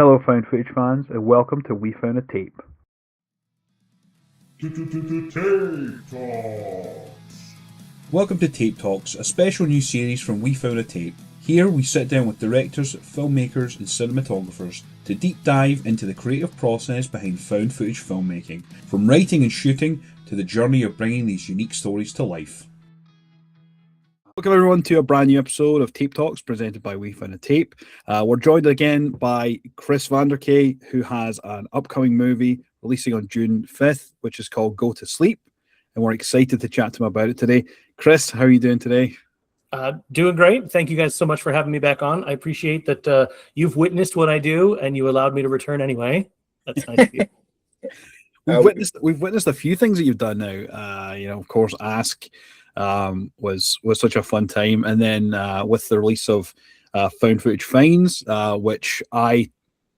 Hello, found footage fans, and welcome to We Found a Tape. Tape Talks. Welcome to Tape Talks, a special new series from We Found a Tape. Here we sit down with directors, filmmakers and cinematographers to deep dive into the creative process behind found footage filmmaking, from writing and shooting to the journey of bringing these unique stories to life. Welcome everyone to a brand new episode of Tape Talks presented by We Found a Tape. We're joined again by Vander, who has an upcoming movie releasing on June 5th, which is called Go to Sleep. And we're excited to chat to him about it today. Chris, how are you doing today? Doing great. Thank you guys so much for having me back on. I appreciate that you've witnessed what I do and you allowed me to return anyway. That's nice of you. We've witnessed a few things that you've done now. Of course, Ask was such a fun time, and then with the release of Found Footage Finds, which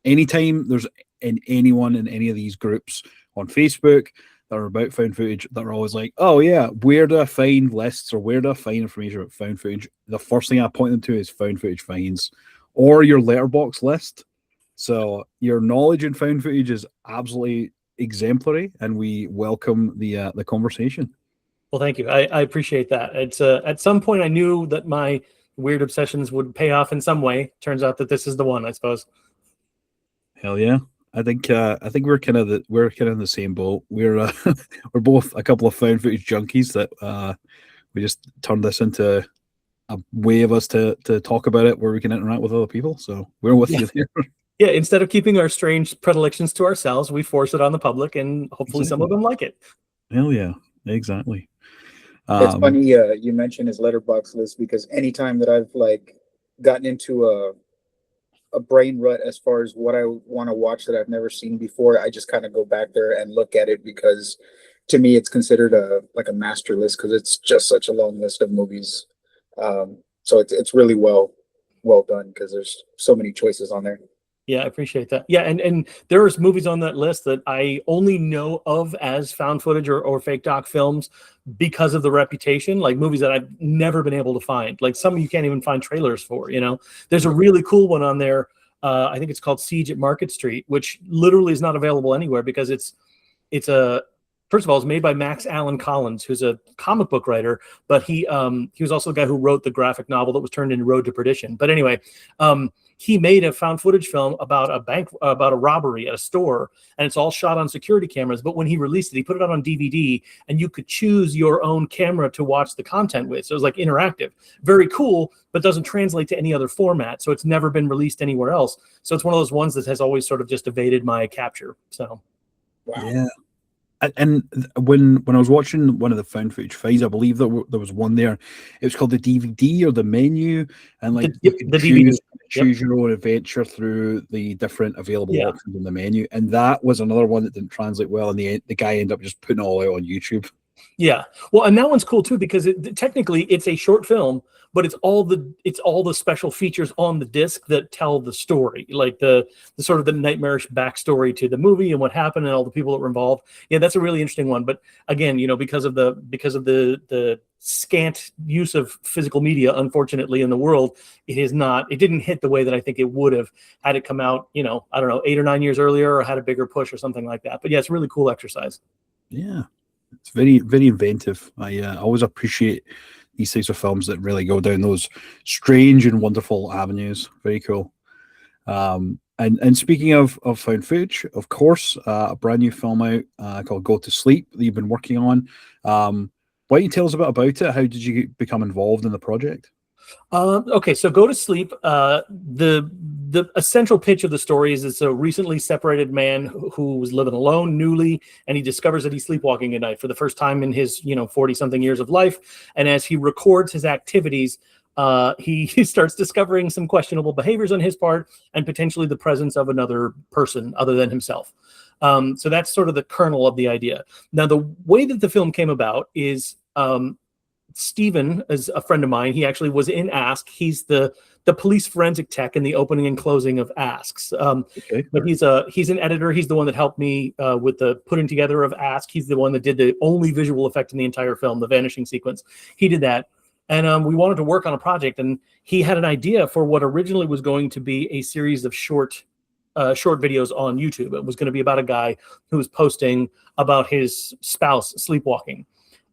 anytime there's anyone in any of these groups on Facebook that are about found footage, that are always like, oh yeah, where do I find lists or where do I find information about found footage? The first thing I point them to is Found Footage Finds or your letterbox list. So your knowledge in found footage is absolutely exemplary, and we welcome the conversation. Well, thank you. I appreciate that. It's at some point I knew that my weird obsessions would pay off in some way. Turns out that this is the one, I suppose. Hell yeah. I think we're kind of in the same boat. We're both a couple of found footage junkies that we just turned this into a way of us to talk about it where we can interact with other people. So we're with you there. Yeah, instead of keeping our strange predilections to ourselves, we force it on the public, and hopefully some of them like it. Hell yeah, exactly. It's funny you mentioned his letterbox list, because anytime that I've gotten into a brain rut as far as what I want to watch that I've never seen before, I just kind of go back there and look at it, because to me it's considered a master list, because it's just such a long list of movies. So it's really well done, because there's so many choices on there. Yeah, I appreciate that. Yeah, and there's movies on that list that I only know of as found footage or fake doc films because of the reputation, like movies that I've never been able to find. Like some you can't even find trailers for, There's a really cool one on there. I think it's called Siege at Market Street, which literally is not available anywhere because first of all, it's made by Max Allan Collins, who's a comic book writer, but he was also the guy who wrote the graphic novel that was turned into Road to Perdition. But anyway, he made a found footage film about a robbery at a store, and it's all shot on security cameras. But when he released it, he put it out on DVD, and you could choose your own camera to watch the content with. So it was like interactive, very cool, but doesn't translate to any other format. So it's never been released anywhere else. So it's one of those ones that has always sort of just evaded my capture. So, wow. Yeah. And when I was watching one of the found footage finds, I believe that there was one there. It was called the DVD or the menu, and you could choose your own adventure through the different available options in the menu. And that was another one that didn't translate well, and the guy ended up just putting it all out on YouTube. Yeah, well, and that one's cool too, because technically it's a short film, but it's all the special features on the disc that tell the story, like the sort of the nightmarish backstory to the movie and what happened and all the people that were involved. Yeah, that's a really interesting one. But again, because of the scant use of physical media, unfortunately, in the world, it didn't hit the way that I think it would have had it come out, I don't know, 8 or 9 years earlier, or had a bigger push or something like that. But yeah, it's a really cool exercise. Yeah. It's very, very inventive. I always appreciate these types of films that really go down those strange and wonderful avenues. Very cool. And speaking of found footage, of course, a brand new film out called Go to Sleep that you've been working on. Why don't you tell us a bit about it? How did you become involved in the project? Okay, so Go to Sleep. The essential pitch of the story is it's a recently separated man who was living alone, newly, and he discovers that he's sleepwalking at night for the first time in his 40-something years of life. And as he records his activities, he starts discovering some questionable behaviors on his part and potentially the presence of another person other than himself. So that's sort of the kernel of the idea. Now, the way that the film came about is Steven is a friend of mine. He actually was in Ask. He's the police forensic tech in the opening and closing of Asks. But he's an editor. He's the one that helped me with the putting together of Ask. He's the one that did the only visual effect in the entire film, the vanishing sequence. He did that. And we wanted to work on a project, and he had an idea for what originally was going to be a series of short short videos on YouTube. It was going to be about a guy who was posting about his spouse sleepwalking.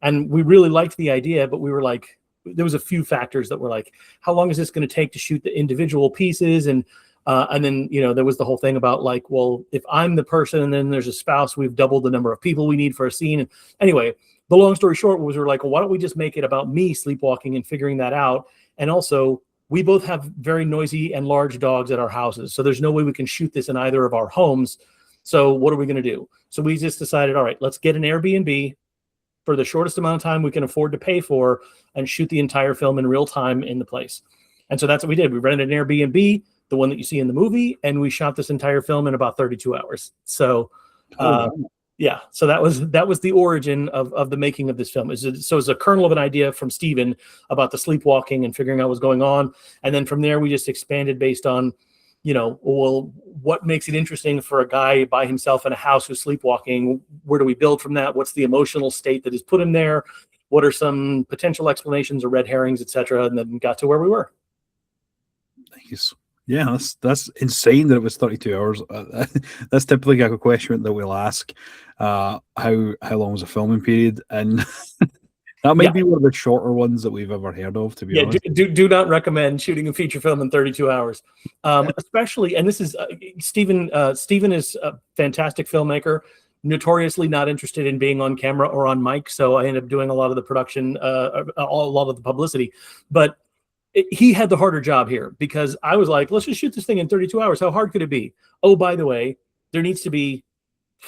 And we really liked the idea, but we were like, there was a few factors that were like, how long is this going to take to shoot the individual pieces? And then, you know, there was the whole thing about like, well, if I'm the person and then there's a spouse, we've doubled the number of people we need for a scene. And anyway, the long story short was we're like, well, why don't we just make it about me sleepwalking and figuring that out? And also, we both have very noisy and large dogs at our houses. So there's no way we can shoot this in either of our homes. So what are we going to do? So we just decided, all right, let's get an Airbnb for the shortest amount of time we can afford to pay for and shoot the entire film in real time in the place. And so that's what we did. We rented an Airbnb, the one that you see in the movie, and we shot this entire film in about 32 hours. So, yeah, so that was the origin of the making of this film. So it's a kernel of an idea from Steven about the sleepwalking and figuring out what's going on. And then from there, we just expanded based on, you know, well, what makes it interesting for a guy by himself in a house who's sleepwalking? Where do we build from that? What's the emotional state that has put him there? What are some potential explanations or red herrings, etc.? And then got to where we were. Nice. Yeah, that's insane that it was 32 hours. That's typically a question that we'll ask. How long was the filming period? And that might be one of the shorter ones that we've ever heard of, to be honest. Do not recommend shooting a feature film in 32 hours. Especially, and this is Steven is a fantastic filmmaker, notoriously not interested in being on camera or on mic. So I ended up doing a lot of the production, a lot of the publicity. But he had the harder job here because I was like, let's just shoot this thing in 32 hours. How hard could it be? Oh, by the way, there needs to be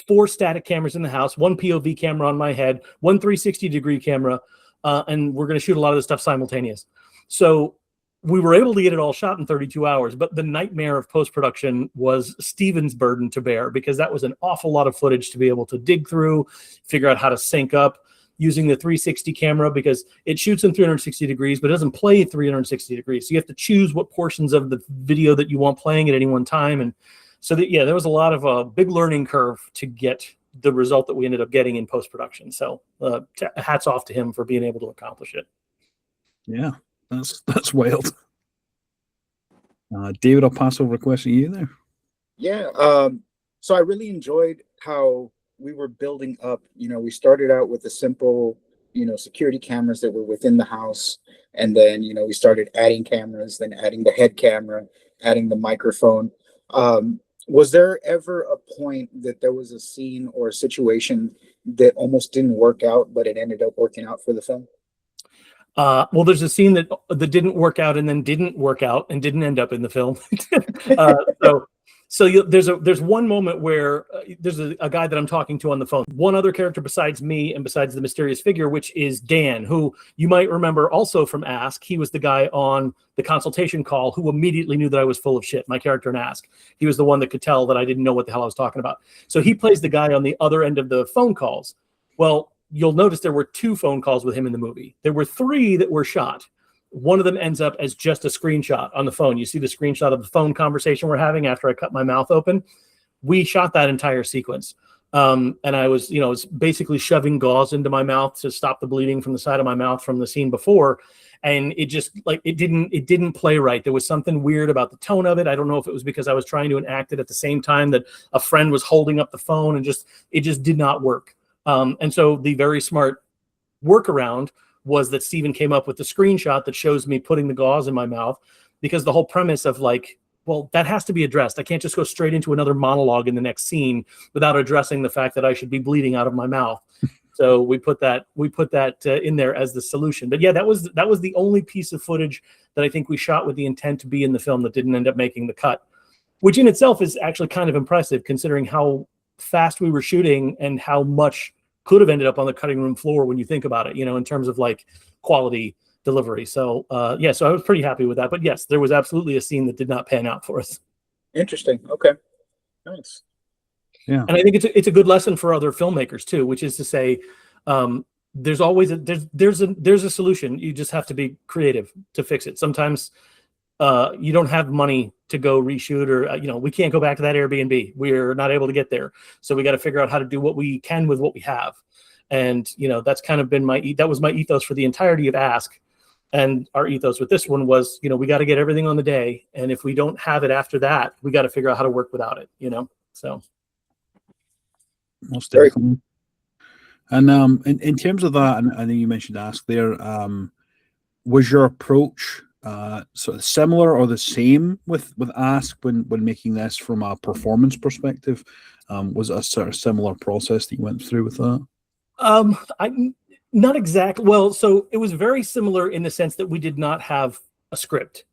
4 static cameras in the house, 1 POV camera on my head, 1 360-degree camera, and we're going to shoot a lot of this stuff simultaneous. So we were able to get it all shot in 32 hours, but the nightmare of post-production was Steven's burden to bear because that was an awful lot of footage to be able to dig through, figure out how to sync up using the 360 camera because it shoots in 360 degrees, but it doesn't play 360 degrees. So you have to choose what portions of the video that you want playing at any one time. And so there was a lot of a big learning curve to get the result that we ended up getting in post-production. So hats off to him for being able to accomplish it. Yeah, that's wild. David, I'll pass over a question to you there. Yeah, so I really enjoyed how we were building up. You know, we started out with the simple, you know, security cameras that were within the house. And then, you know, we started adding cameras, then adding the head camera, adding the microphone. Was there ever a point that there was a scene or a situation that almost didn't work out, but it ended up working out for the film? Well, there's a scene that didn't work out and then didn't work out and didn't end up in the film. So there's one moment where there's a guy that I'm talking to on the phone. One other character besides me and besides the mysterious figure, which is Dan, who you might remember also from Ask. He was the guy on the consultation call who immediately knew that I was full of shit, my character in Ask. He was the one that could tell that I didn't know what the hell I was talking about. So he plays the guy on the other end of the phone calls. Well, you'll notice there were 2 phone calls with him in the movie. There were 3 that were shot. One of them ends up as just a screenshot on the phone. You see the screenshot of the phone conversation we're having after I cut my mouth open. We shot that entire sequence. And I was, you know, basically shoving gauze into my mouth to stop the bleeding from the side of my mouth from the scene before. And it just it didn't play right. There was something weird about the tone of it. I don't know if it was because I was trying to enact it at the same time that a friend was holding up the phone and it just did not work. And so the very smart workaround was that Steven came up with the screenshot that shows me putting the gauze in my mouth, because the whole premise of like, well, that has to be addressed. I can't just go straight into another monologue in the next scene without addressing the fact that I should be bleeding out of my mouth. So we put that in there as the solution. But yeah, that was the only piece of footage that I think we shot with the intent to be in the film that didn't end up making the cut, which in itself is actually kind of impressive considering how fast we were shooting and how much could have ended up on the cutting room floor when you think about it, you know, in terms of like quality delivery. So so I was pretty happy with that. But yes, there was absolutely a scene that did not pan out for us. Interesting. Okay. Nice. Yeah. And I think it's a good lesson for other filmmakers too, which is to say, there's always there's a solution. You just have to be creative to fix it. Sometimes you don't have money to go reshoot, or we can't go back to that Airbnb. We're not able to get there, so we got to figure out how to do what we can with what we have. And that's kind of been that was my ethos for the entirety of Ask. And our ethos with this one was, we got to get everything on the day, and if we don't have it after that, we got to figure out how to work without it. So most definitely. And in terms of that, and I know you mentioned Ask there, was your approach sort of similar or the same with Ask when making this from a performance perspective? Was it a sort of similar process that you went through with that? Not exactly. Well, so it was very similar in the sense that we did not have a script.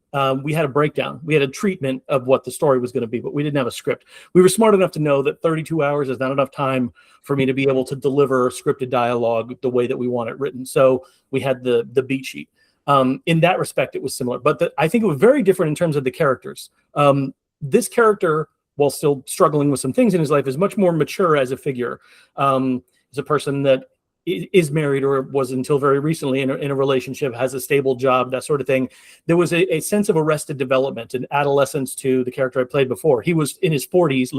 We had a breakdown. We had a treatment of what the story was going to be, but we didn't have a script. We were smart enough to know that 32 hours is not enough time for me to be able to deliver scripted dialogue the way that we want it written. So we had the beat sheet. In that respect, it was similar, but I think it was very different in terms of the characters. This character, while still struggling with some things in his life, is much more mature as a figure. As a person that is married or was until very recently in a relationship, has a stable job, that sort of thing. There was a sense of arrested development and adolescence to the character I played before. He was in his 40s,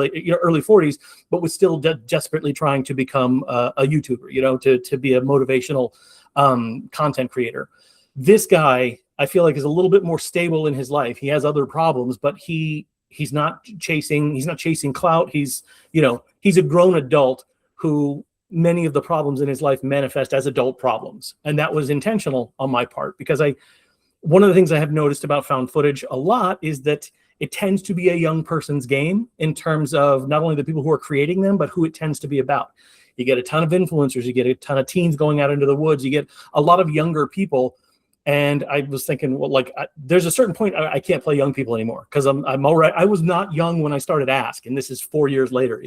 early 40s, but was still desperately trying to become a YouTuber, to be a motivational content creator. This guy, I feel like, is a little bit more stable in his life. He has other problems, but he's not chasing clout. He's a grown adult who many of the problems in his life manifest as adult problems. And that was intentional on my part, because one of the things I have noticed about found footage a lot is that it tends to be a young person's game in terms of not only the people who are creating them, but who it tends to be about. You get a ton of influencers, you get a ton of teens going out into the woods, you get a lot of younger people. And I was thinking, well, there's a certain point I can't play young people anymore, because I'm all right. I was not young when I started Ask, and this is 4 years later,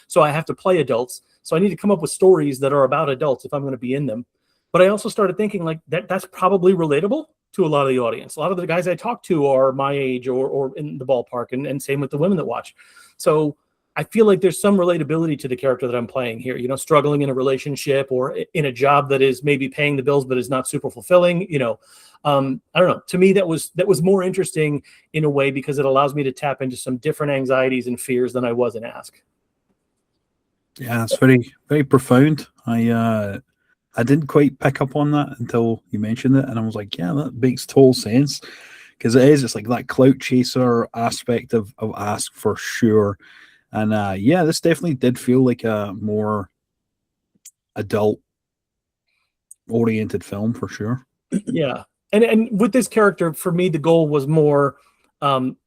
so I have to play adults. So I need to come up with stories that are about adults if I'm going to be in them. But I also started thinking that's probably relatable to a lot of the audience. A lot of the guys I talk to are my age or in the ballpark, and same with the women that watch. So I feel like there's some relatability to the character that I'm playing here, struggling in a relationship or in a job that is maybe paying the bills, but is not super fulfilling. I don't know. To me, that was more interesting in a way, because it allows me to tap into some different anxieties and fears than I was in Ask. Yeah, it's very, very profound. I didn't quite pick up on that until you mentioned it, and I was like, yeah, that makes total sense, because it's like that clout chaser aspect of Ask for sure. And yeah, this definitely did feel like a more adult-oriented film for sure. Yeah, and with this character, for me, the goal was more. What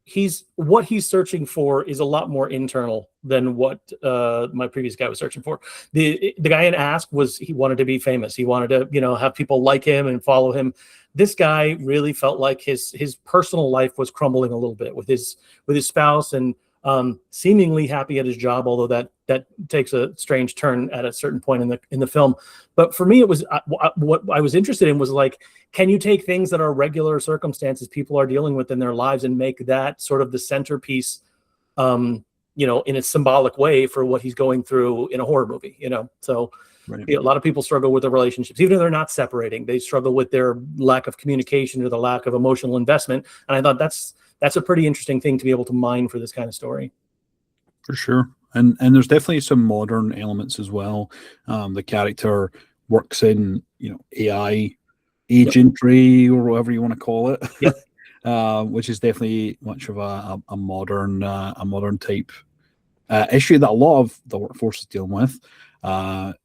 he's searching for is a lot more internal than what my previous guy was searching for. The guy in Ask he wanted to be famous. He wanted to have people like him and follow him. This guy really felt like his personal life was crumbling a little bit with his spouse, and seemingly happy at his job, although that takes a strange turn at a certain point in the film. But for me, it was what I was interested in was can you take things that are regular circumstances people are dealing with in their lives and make that sort of the centerpiece, in a symbolic way for what he's going through in a horror movie, So right. A lot of people struggle with their relationships, even if they're not separating. They struggle with their lack of communication or the lack of emotional investment. And I thought that's a pretty interesting thing to be able to mine for this kind of story. For sure. And there's definitely some modern elements as well. The character works in, AI agentry, or whatever you want to call it. Yep. Which is definitely much of a modern type issue that a lot of the workforce is dealing with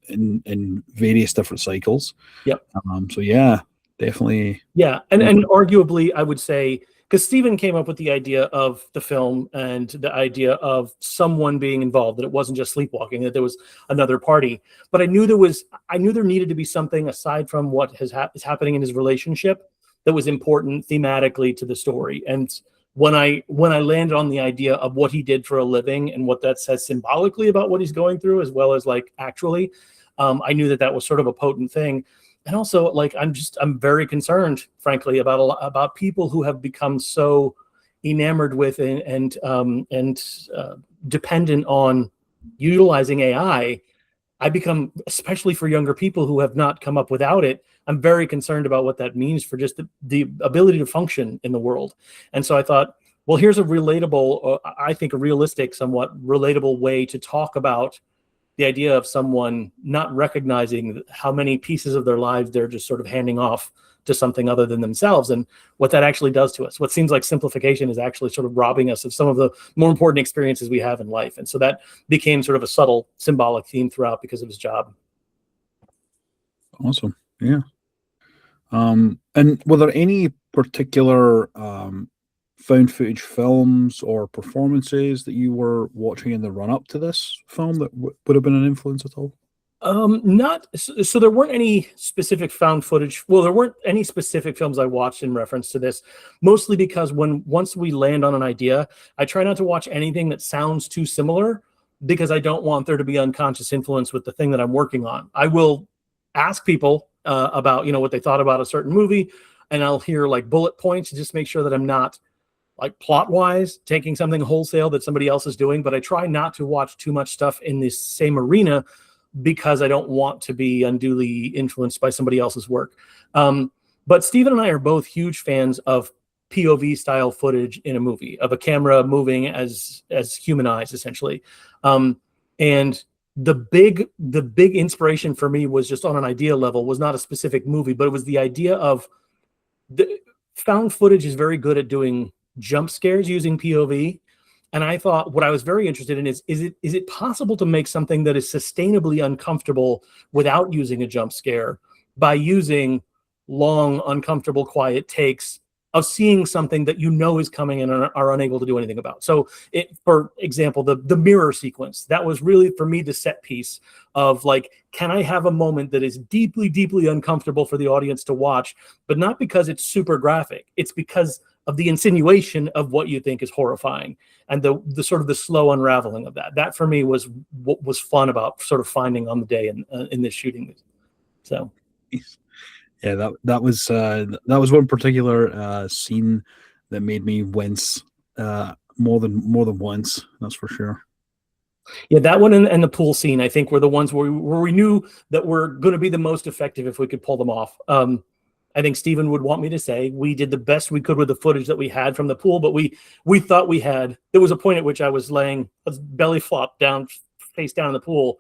in various different cycles. Yep. So yeah, definitely. Yeah, and arguably, I would say, because Steven came up with the idea of the film and the idea of someone being involved, that it wasn't just sleepwalking, that there was another party. But I knew there needed to be something aside from what is happening in his relationship that was important thematically to the story. And when I landed on the idea of what he did for a living and what that says symbolically about what he's going through, as well as actually, I knew that was sort of a potent thing. And also, I'm very concerned, frankly, about people who have become so enamored with and dependent on utilizing AI. I become, especially for younger people who have not come up without it, I'm very concerned about what that means for just the ability to function in the world. And so I thought, well, here's a relatable, I think a realistic, somewhat relatable way to talk about the idea of someone not recognizing how many pieces of their lives they're just sort of handing off to something other than themselves, and what that actually does to us. What seems like simplification is actually sort of robbing us of some of the more important experiences we have in life. And so that became sort of a subtle symbolic theme throughout because of his job. Awesome. Yeah. And were there any particular found footage films or performances that you were watching in the run up to this film that would have been an influence at all? Not so there weren't any specific found footage. Well, there weren't any specific films I watched in reference to this, mostly because once we land on an idea, I try not to watch anything that sounds too similar, because I don't want there to be unconscious influence with the thing that I'm working on. I will ask people about, what they thought about a certain movie, and I'll hear like bullet points to just make sure that I'm not like plot wise taking something wholesale that somebody else is doing. But I try not to watch too much stuff in this same arena, because I don't want to be unduly influenced by somebody else's work. But Steven and I are both huge fans of POV style footage in a movie, of a camera moving as human eyes, essentially. And the big inspiration for me was just on an idea level, was not a specific movie, but it was the idea of found footage is very good at doing jump scares using POV. And I thought what I was very interested in is it possible to make something that is sustainably uncomfortable without using a jump scare, by using long, uncomfortable, quiet takes of seeing something that is coming and are unable to do anything about. So for example, the mirror sequence, that was really for me the set piece of like, can I have a moment that is deeply, deeply uncomfortable for the audience to watch, but not because it's super graphic. It's because of the insinuation of what you think is horrifying, and the sort of the slow unraveling of that. That for me was what was fun about sort of finding on the day in this shooting. So, yeah, that was one particular scene that made me wince more than once. That's for sure. Yeah, that one and the pool scene, I think, were the ones where we knew that were going to be the most effective if we could pull them off. I think Steven would want me to say we did the best we could with the footage that we had from the pool, but we thought we had. There was a point at which I was laying belly flop down, face down in the pool,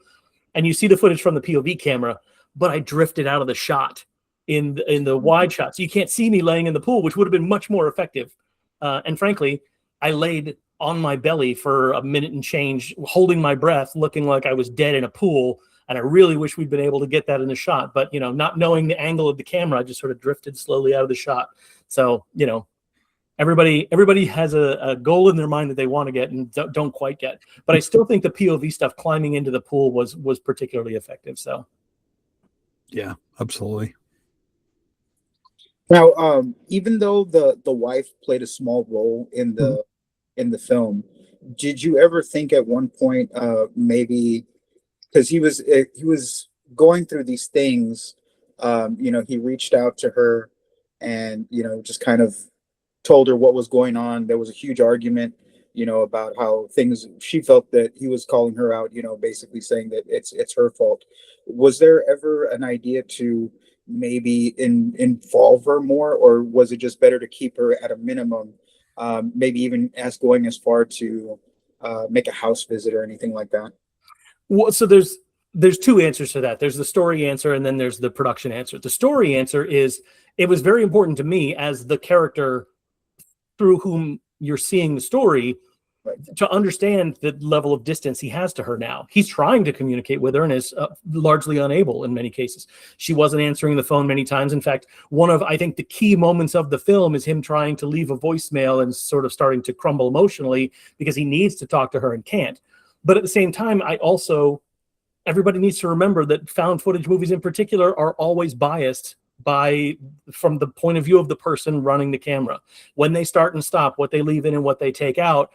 and you see the footage from the POV camera, but I drifted out of the shot in the wide shot, so you can't see me laying in the pool, which would have been much more effective. And frankly, I laid on my belly for a minute and change, holding my breath, looking like I was dead in a pool. And I really wish we'd been able to get that in the shot, but not knowing the angle of the camera, I just sort of drifted slowly out of the shot. So, everybody has a goal in their mind that they want to get and don't quite get. But I still think the POV stuff climbing into the pool was particularly effective. So, yeah, absolutely. Now, even though the wife played a small role in the film, did you ever think at one point maybe, because he was going through these things, he reached out to her and just kind of told her what was going on. There was a huge argument about how things, she felt that he was calling her out, basically saying that it's her fault. Was there ever an idea to maybe involve her more, or was it just better to keep her at a minimum, maybe even going as far to make a house visit or anything like that? Well, so there's two answers to that. There's the story answer, and then there's the production answer. The story answer is, it was very important to me as the character through whom you're seeing the story, to understand the level of distance he has to her now. He's trying to communicate with her and is largely unable in many cases. She wasn't answering the phone many times. In fact, one of, I think, the key moments of the film is him trying to leave a voicemail and sort of starting to crumble emotionally because he needs to talk to her and can't. But at the same time, everybody needs to remember that found footage movies in particular are always biased from the point of view of the person running the camera. When they start and stop, what they leave in and what they take out,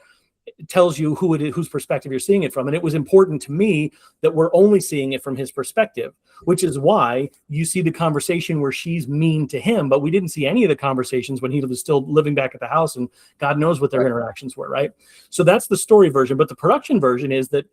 it tells you who it is, whose perspective you're seeing it from. And it was important to me that we're only seeing it from his perspective, which is why you see the conversation where she's mean to him, but we didn't see any of the conversations when he was still living back at the house, and God knows what their interactions were, right? So that's the story version. But the production version is that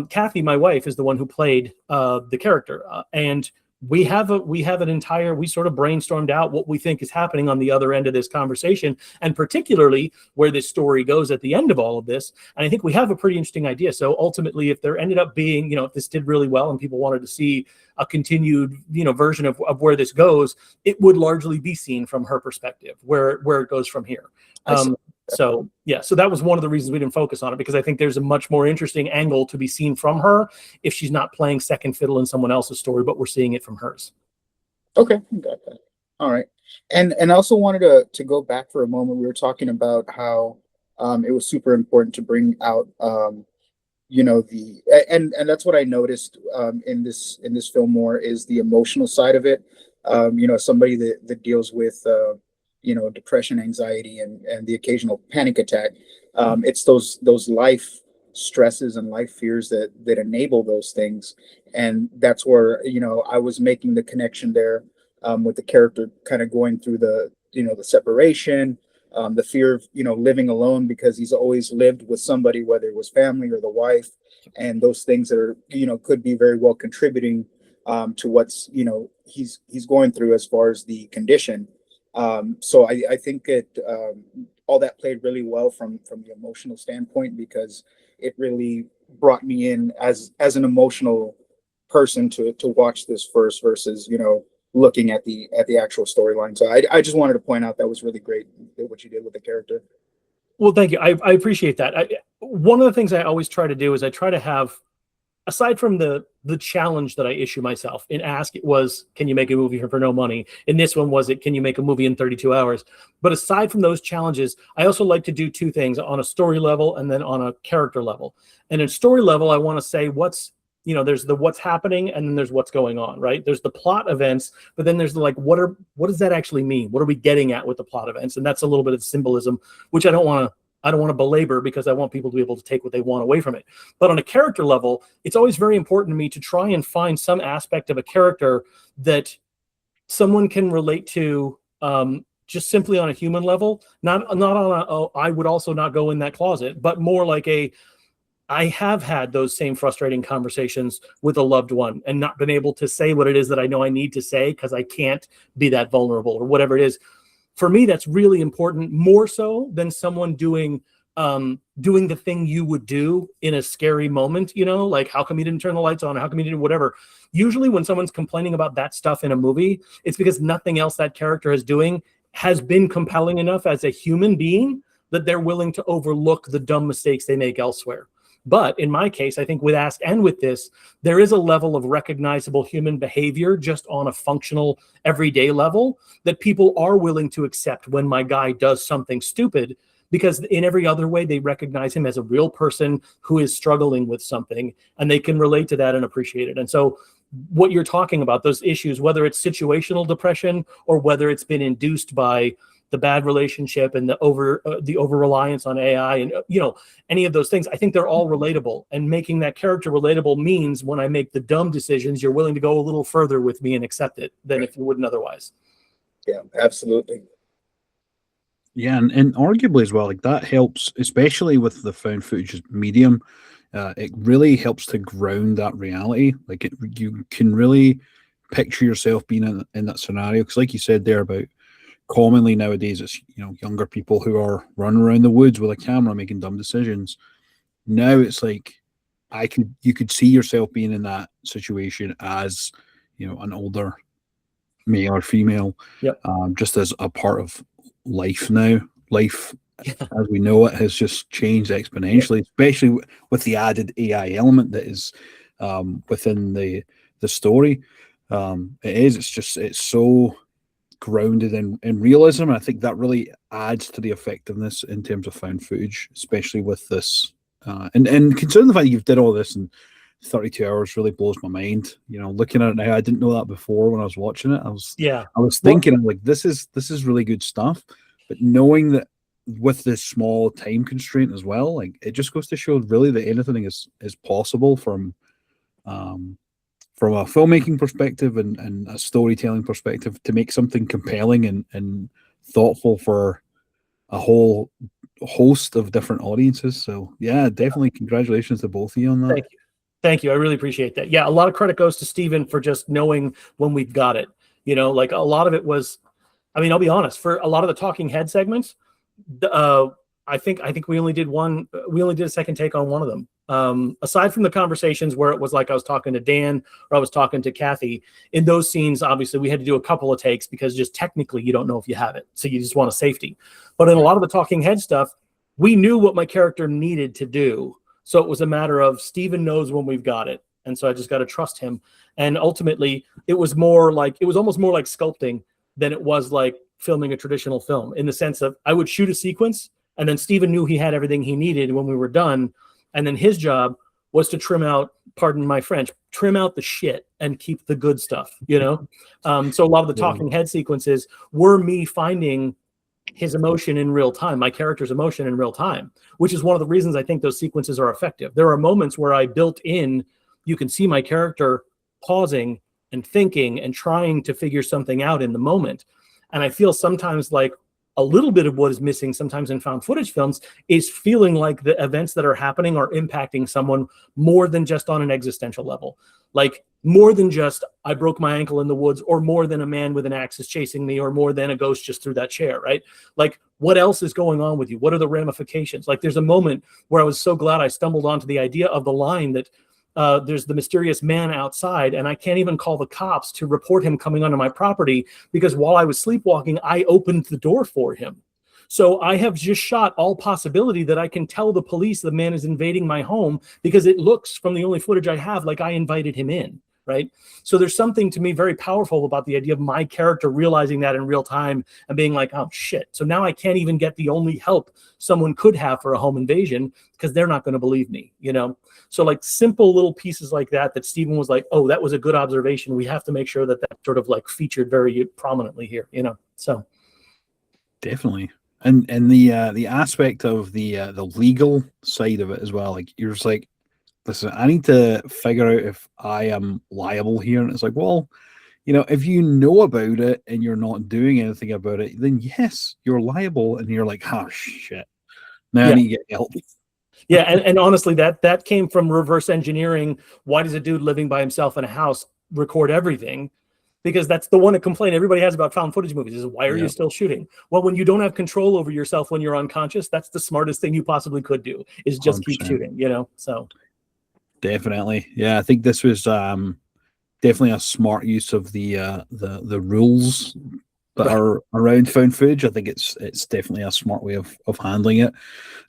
Kathy, my wife, is the one who played the character. And we have an entire, we sort of brainstormed out what we think is happening on the other end of this conversation, and particularly where this story goes at the end of all of this. And I think we have a pretty interesting idea. So ultimately, if there ended up being, if this did really well and people wanted to see a continued, version of where this goes, it would largely be seen from her perspective, where it goes from here. So that was one of the reasons we didn't focus on it, because I think there's a much more interesting angle to be seen from her if she's not playing second fiddle in someone else's story, but we're seeing it from hers. Okay, got that. All right, and I also wanted to go back for a moment. We were talking about how it was super important to bring out and that's what I noticed in this film more is the emotional side of it. Somebody that deals with depression, anxiety, and the occasional panic attack. It's those life stresses and life fears that enable those things. And that's where, I was making the connection there with the character kind of going through the separation, the fear of, living alone because he's always lived with somebody, whether it was family or the wife, and those things that are, could be very well contributing to what's, he's going through as far as the condition. So I think all that played really well from the emotional standpoint, because it really brought me in as an emotional person to watch this first versus, looking at the actual storyline. So I just wanted to point out that was really great what you did with the character. Well, thank you. I appreciate that. One of the things I always try to do is I try to have, aside from the challenge that I issue myself, in Ask, it was, can you make a movie for no money? In this one, was it, can you make a movie in 32 hours? But aside from those challenges, I also like to do two things, on a story level and then on a character level. And in story level, I want to say there's the what's happening, and then there's what's going on, right? There's the plot events, but then there's the what does that actually mean? What are we getting at with the plot events? And that's a little bit of symbolism, which I don't want to belabor, because I want people to be able to take what they want away from it. But on a character level, it's always very important to me to try and find some aspect of a character that someone can relate to, just simply on a human level, not on I would also not go in that closet, but more like I have had those same frustrating conversations with a loved one and not been able to say what it is that I know I need to say because I can't be that vulnerable or whatever it is. For me, that's really important, more so than someone doing the thing you would do in a scary moment, like, how come you didn't turn the lights on? How come you didn't whatever? Usually when someone's complaining about that stuff in a movie, it's because nothing else that character is doing has been compelling enough as a human being that they're willing to overlook the dumb mistakes they make elsewhere. But in my case, I think with Ask and with this, there is a level of recognizable human behavior just on a functional everyday level that people are willing to accept when my guy does something stupid, because in every other way, they recognize him as a real person who is struggling with something, and they can relate to that and appreciate it. And so what you're talking about, those issues, whether it's situational depression or whether it's been induced by the bad relationship and the over reliance on AI and any of those things, I think they're all relatable. And making that character relatable means when I make the dumb decisions, you're willing to go a little further with me and accept it than if you wouldn't otherwise. Yeah, absolutely. Yeah, and arguably as well, like, that helps, especially with the found footage medium. It really helps to ground that reality. Like, you can really picture yourself being in that scenario, because, like you said there about, commonly nowadays it's younger people who are running around the woods with a camera making dumb decisions. Now it's like you could see yourself being in that situation as an older male or female. Yep. Just as a part of life now. Life as we know it has just changed exponentially, especially with the added AI element that is within the story. It's so grounded in realism, and I think that really adds to the effectiveness in terms of found footage, especially with this. And considering the fact that you've did all this in 32 hours really blows my mind. Looking at it now, I didn't know that before when I was watching it. I was thinking, like, this is really good stuff, but knowing that with this small time constraint as well, like, it just goes to show really that anything is possible from a filmmaking perspective and a storytelling perspective, to make something compelling and thoughtful for a whole host of different audiences. So yeah, definitely congratulations to both of you on that. Thank you. Thank you. I really appreciate that. Yeah, a lot of credit goes to Steven for just knowing when we've got it. Like a lot of it was, I mean, I'll be honest, for a lot of the talking head segments, I think we only did a second take on one of them. Aside from the conversations where it was like I was talking to Dan or I was talking to Kathy, in those scenes, obviously we had to do a couple of takes because just technically you don't know if you have it. So you just want a safety. But in a lot of the talking head stuff, we knew what my character needed to do. So it was a matter of Steven knows when we've got it. And so I just got to trust him. And ultimately it was almost more like sculpting than it was like filming a traditional film, in the sense of I would shoot a sequence and then Steven knew he had everything he needed when we were done. And then his job was to trim out, pardon my French, trim out the shit and keep the good stuff, So a lot of the talking head sequences were me finding his emotion in real time, my character's emotion in real time, which is one of the reasons I think those sequences are effective. There are moments where I built in, you can see my character pausing and thinking and trying to figure something out in the moment. And I feel sometimes like a little bit of what is missing sometimes in found footage films is feeling like the events that are happening are impacting someone more than just on an existential level. Like more than just I broke my ankle in the woods, or more than a man with an axe is chasing me, or more than a ghost just threw that chair, right? Like what else is going on with you? What are the ramifications? Like there's a moment where I was so glad I stumbled onto the idea of the line that there's the mysterious man outside and I can't even call the cops to report him coming onto my property because while I was sleepwalking, I opened the door for him. So I have just shot all possibility that I can tell the police the man is invading my home because it looks from the only footage I have like I invited him in, right? So there's something to me very powerful about the idea of my character realizing that in real time and being like, oh shit. So now I can't even get the only help someone could have for a home invasion because they're not going to believe me, So like simple little pieces like that Steven was like, oh, that was a good observation. We have to make sure that sort of like featured very prominently here, So definitely. And the aspect of the legal side of it as well, like you're just like, listen, I need to figure out if I am liable here. And it's like, well, if you know about it and you're not doing anything about it, then yes, you're liable. And you're like, oh shit, now I need to get help. Yeah, and honestly, that came from reverse engineering. Why does a dude living by himself in a house record everything? Because that's the one complaint everybody has about found footage movies is why are you still shooting? Well, when you don't have control over yourself when you're unconscious, that's the smartest thing you possibly could do is just 100%. Keep shooting, So definitely. Yeah, I think this was definitely a smart use of the rules that are around found footage. I think it's definitely a smart way of handling it.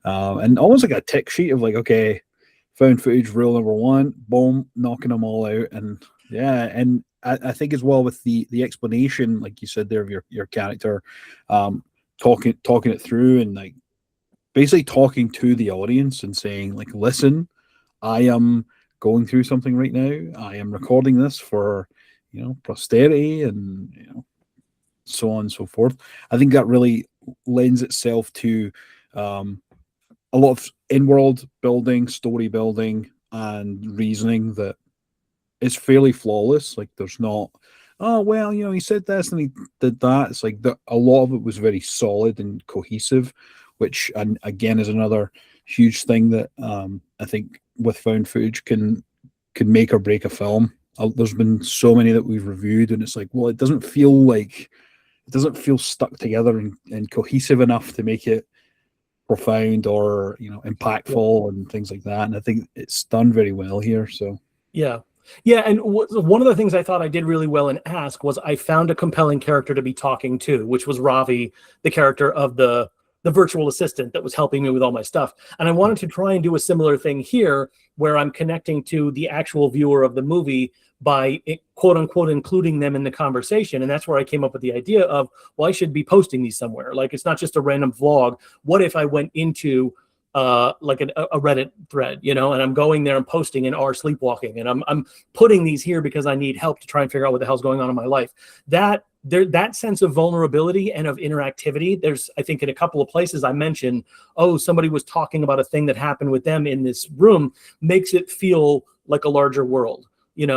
And almost like a tick sheet of like, okay, found footage rule number 1, boom, knocking them all out. And yeah, and I think as well with the explanation, like you said there, of your character, talking it through and like basically talking to the audience and saying like, listen, I am going through something right now. I am recording this for, posterity and, so on and so forth. I think that really lends itself to a lot of in-world building, story building, and reasoning that is fairly flawless. Like there's not, oh, well, he said this and he did that. It's like a lot of it was very solid and cohesive, which, and again, is another huge thing that I think with found footage can make or break a film. There's been so many that we've reviewed, and it's like, well, it doesn't feel stuck together and cohesive enough to make it profound or impactful and things like that. And I think it's done very well here. So yeah. And one of the things I thought I did really well in Ask was I found a compelling character to be talking to, which was Ravi, the character of the virtual assistant that was helping me with all my stuff. And I wanted to try and do a similar thing here where I'm connecting to the actual viewer of the movie by quote unquote including them in the conversation. And that's where I came up with the idea of, well, I should be posting these somewhere. Like it's not just a random vlog. What if I went into like a Reddit thread, and I'm going there and posting and sleepwalking, and I'm putting these here because I need help to try and figure out what the hell's going on in my life. That sense of vulnerability and of interactivity, there's, I think in a couple of places I mentioned, oh, somebody was talking about a thing that happened with them in this room, makes it feel like a larger world. You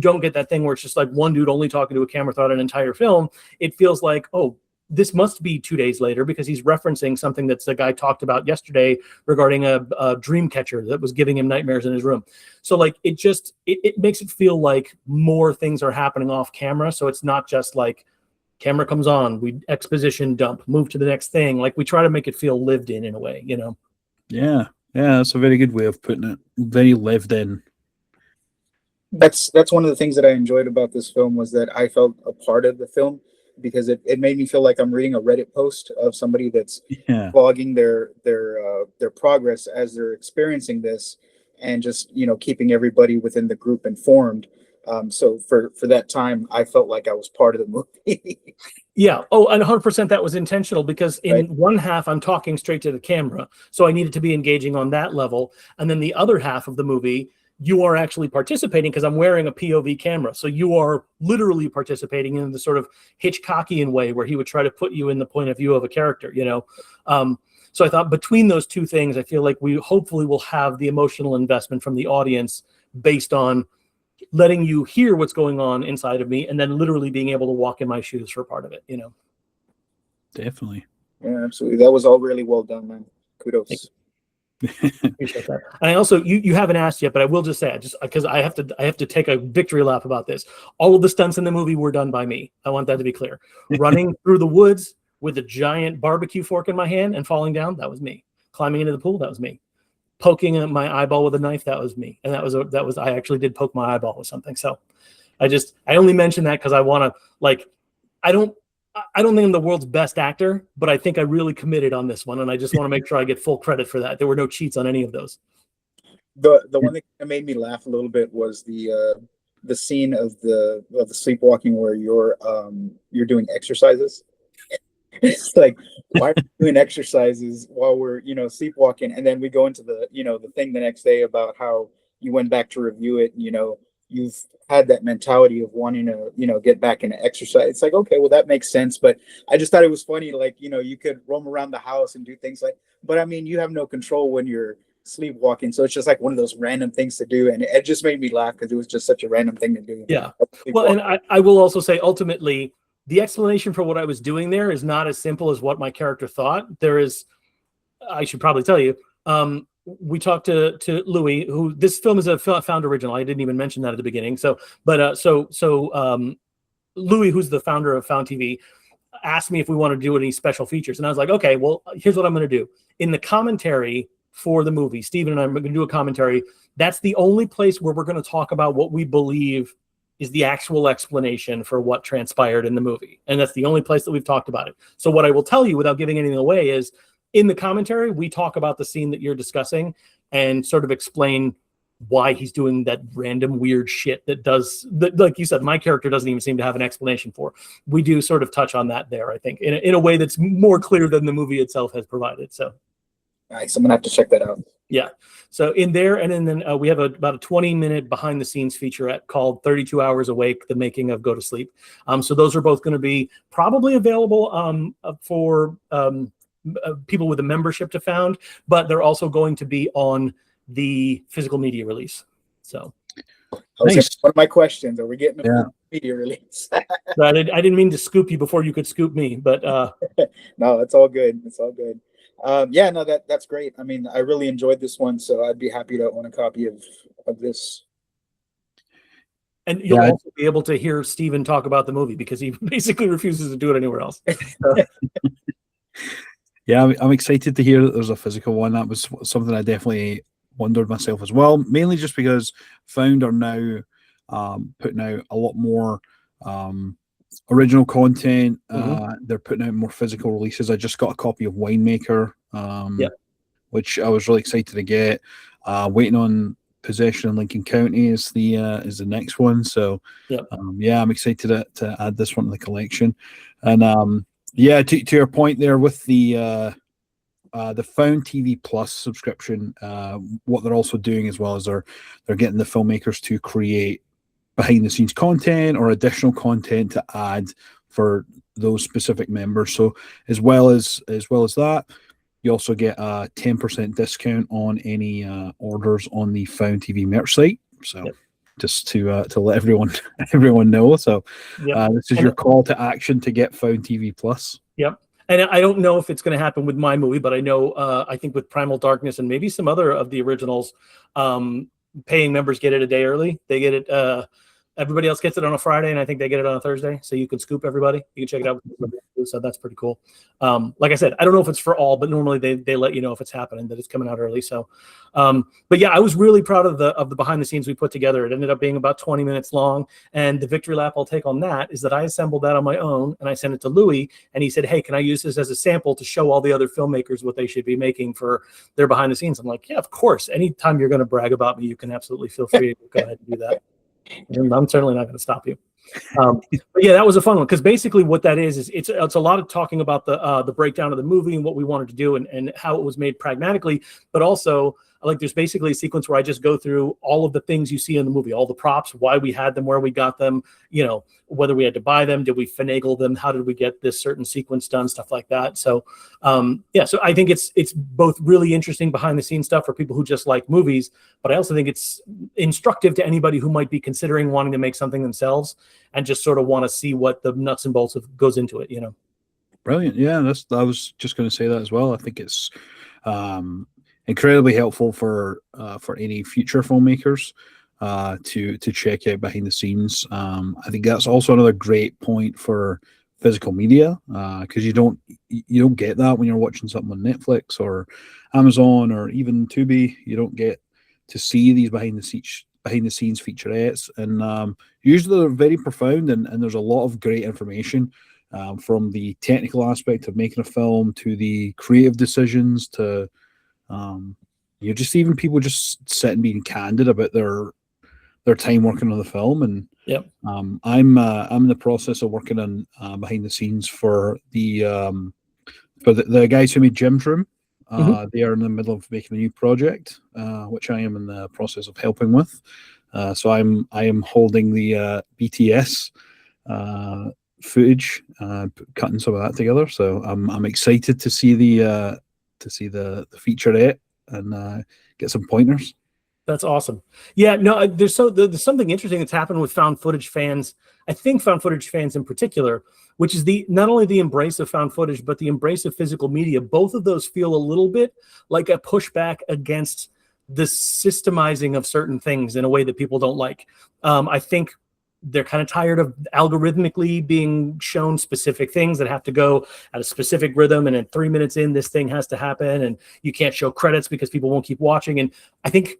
don't get that thing where it's just like one dude only talking to a camera throughout an entire film. It feels like, oh, this must be 2 days later because he's referencing something that's the guy talked about yesterday regarding a dream catcher that was giving him nightmares in his room. So like it makes it feel like more things are happening off camera. So it's not just like camera comes on, we exposition dump, move to the next thing. Like we try to make it feel lived in a way, you know? Yeah, that's a very good way of putting it. Very lived in. That's one of the things that I enjoyed about this film was that I felt a part of the film because it made me feel like I'm reading a Reddit post of somebody that's vlogging their progress as they're experiencing this, and just keeping everybody within the group informed. So for that time, I felt like I was part of the movie. Yeah. Oh, and 100% that was intentional because in one half I'm talking straight to the camera, so I needed to be engaging on that level, and then the other half of the movie, you are actually participating because I'm wearing a POV camera. So you are literally participating in the sort of Hitchcockian way where he would try to put you in the point of view of a character, So I thought between those two things, I feel like we hopefully will have the emotional investment from the audience based on letting you hear what's going on inside of me and then literally being able to walk in my shoes for part of it, Definitely. Yeah, absolutely. That was all really well done, man. Kudos. Appreciate that. And I also, you haven't asked yet, but I will just say, just because I have to take a victory lap about this. All of the stunts in the movie were done by me. I want that to be clear. Running through the woods with a giant barbecue fork in my hand and falling down, that was me. Climbing into the pool, that was me. Poking my eyeball with a knife, that was me. And that was I actually did poke my eyeball with something. So I only mention that because I want to I don't think I'm the world's best actor, but I think I really committed on this one, and I just want to make sure I get full credit for that. There were no cheats on any of those. The one that made me laugh a little bit was the scene of the sleepwalking where you're doing exercises. It's like, why are we doing exercises while we're sleepwalking? And then we go into the the thing the next day about how you went back to review it, and you've had that mentality of wanting to get back into exercise. It's like, okay, well, that makes sense, but I just thought it was funny, like you could roam around the house and do things but I mean, you have no control when you're sleepwalking, so it's just like one of those random things to do, and it just made me laugh because it was just such a random thing to do. Yeah. Well, and I will also say, ultimately, the explanation for what I was doing there is not as simple as what my character thought. I should probably tell you, we talked to Louis, who this film is a found original. I didn't even mention that at the beginning. Louis, who's the founder of Found TV, asked me if we want to do any special features. And I was like, okay, well, here's what I'm going to do. In the commentary for the movie, Steven and I are going to do a commentary. That's the only place where we're going to talk about what we believe is the actual explanation for what transpired in the movie. And that's the only place that we've talked about it. So what I will tell you without giving anything away is, in the commentary, we talk about the scene that you're discussing and sort of explain why he's doing that random weird shit that like you said, my character doesn't even seem to have an explanation for. We do sort of touch on that there, I think, in a way that's more clear than the movie itself has provided. So nice. I'm gonna have to check that out. Yeah. So in there, and then we have about a 20-minute behind the scenes featurette called 32 Hours Awake, the making of Go to Sleep. So those are both going to be probably available for people with a membership to Found, but they're also going to be on the physical media release. So nice. One of my questions, are we getting a media release? So I didn't mean to scoop you before you could scoop me, but no, it's all good. It's all good. No, that's great. I mean, I really enjoyed this one, so I'd be happy to own a copy of this. And you'll also be able to hear Steven talk about the movie because he basically refuses to do it anywhere else. Yeah, I'm excited to hear that there's a physical one. That was something I definitely wondered myself as well, mainly just because Found are now putting out a lot more original content. They're putting out more physical releases. I just got a copy of Winemaker, which I was really excited to get. Waiting on Possession in Lincoln County is the next one. So I'm excited to add this one to the collection. And to your point there with the Found TV Plus subscription, what they're also doing as well is they're getting the filmmakers to create behind the scenes content or additional content to add for those specific members. So as well as that, you also get a 10% discount on any orders on the Found TV merch site. So just to let everyone know. So this is your call to action to get Found TV Plus. Yep. And I don't know if it's going to happen with my movie, but I know, I think with Primal Darkness and maybe some other of the originals, paying members get it a day early. They get it, everybody else gets it on a Friday, and I think they get it on a Thursday. So you can scoop everybody. You can check it out. So that's pretty cool. Like I said, I don't know if it's for all, but normally they let you know if it's happening, that it's coming out early. So, but yeah, I was really proud of the behind the scenes we put together. It ended up being about 20 minutes long. And the victory lap I'll take on that is that I assembled that on my own, and I sent it to Louis, and he said, "Hey, can I use this as a sample to show all the other filmmakers what they should be making for their behind the scenes?" I'm like, "Yeah, of course. Anytime you're going to brag about me, you can absolutely feel free to go ahead and do that. And I'm certainly not going to stop you." But yeah, that was a fun one, because basically what that is it's a lot of talking about the breakdown of the movie and what we wanted to do and how it was made pragmatically, but also like there's basically a sequence where I just go through all of the things you see in the movie, all the props, why we had them, where we got them, you know, whether we had to buy them, did we finagle them, how did we get this certain sequence done, stuff like that. So yeah, so I think it's both really interesting behind the scenes stuff for people who just like movies, but I also think it's instructive to anybody who might be considering wanting to make something themselves and just sort of want to see what the nuts and bolts of goes into it, you know. Brilliant. Yeah, I was just going to say that as well. I think it's incredibly helpful for any future filmmakers to check out behind the scenes. I think that's also another great point for physical media, because you don't get that when you're watching something on Netflix or Amazon or even Tubi. You don't get to see these behind the scenes featurettes, and usually they're very profound, and there's a lot of great information. From the technical aspect of making a film to the creative decisions to just even people just sitting being candid about their time working on the film. And yep. I'm in the process of working on behind the scenes for the guys who made Jim's Room. They are in the middle of making a new project, which I am in the process of helping with. So I am holding the BTS footage, cutting some of that together. So I'm excited to see the featurette and get some pointers. That's awesome. Yeah, no, there's something interesting that's happened with found footage fans. I think found footage fans in particular, which is not only the embrace of found footage, but the embrace of physical media. Both of those feel a little bit like a pushback against the systemizing of certain things in a way that people don't like. I think they're kind of tired of algorithmically being shown specific things that have to go at a specific rhythm, and then 3 minutes in, this thing has to happen, and you can't show credits because people won't keep watching. And I think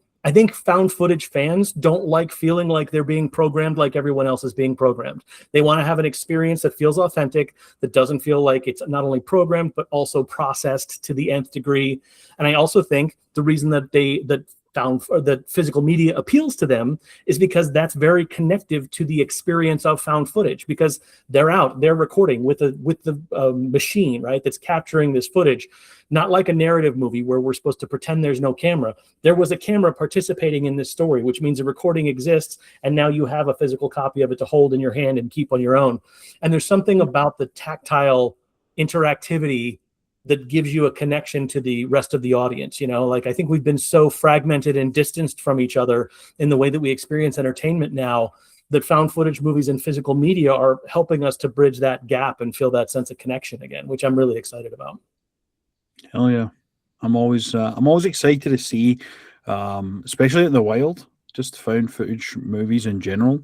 found footage fans don't like feeling like they're being programmed like everyone else is being programmed. They want to have an experience that feels authentic, that doesn't feel like it's not only programmed, but also processed to the nth degree. And I also think the reason that that physical media appeals to them is because that's very connective to the experience of found footage, because they're recording with the machine, right, that's capturing this footage. Not like a narrative movie where we're supposed to pretend there's no camera. There was a camera participating in this story, which means a recording exists, and now you have a physical copy of it to hold in your hand and keep on your own. And there's something about the tactile interactivity that gives you a connection to the rest of the audience. You know, like I think we've been so fragmented and distanced from each other in the way that we experience entertainment now, that found footage movies and physical media are helping us to bridge that gap and feel that sense of connection again, which I'm really excited about. Hell yeah. I'm always excited to see, especially in the wild, just found footage movies in general.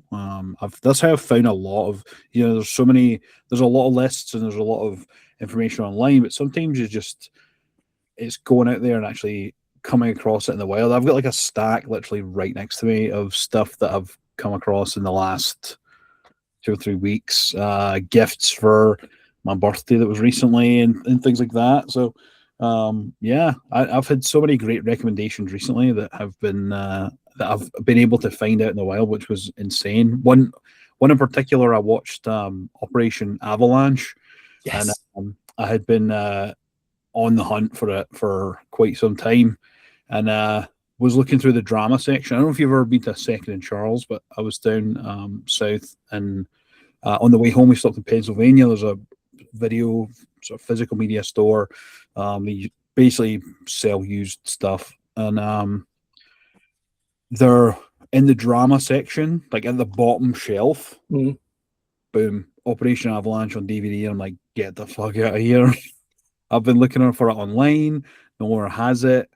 That's how I've found a lot of, there's a lot of lists and there's a lot of information online, but sometimes it's going out there and actually coming across it in the wild. I've got like a stack literally right next to me of stuff that I've come across in the last 2 or 3 weeks, gifts for my birthday that was recently and things like that. So yeah, I've had so many great recommendations recently that have been that I've been able to find out in the wild, which was insane. One in particular, I watched Operation Avalanche. Yes. And I had been on the hunt for it for quite some time, and was looking through the drama section. I don't know if you've ever been to Second and Charles, but I was down south, and on the way home we stopped in Pennsylvania. There's a video sort of physical media store. They basically sell used stuff, and they're in the drama section, like at the bottom shelf. Mm-hmm. Boom, Operation Avalanche on DVD, and I'm like, get the fuck out of here. I've been looking for it online. No one has it.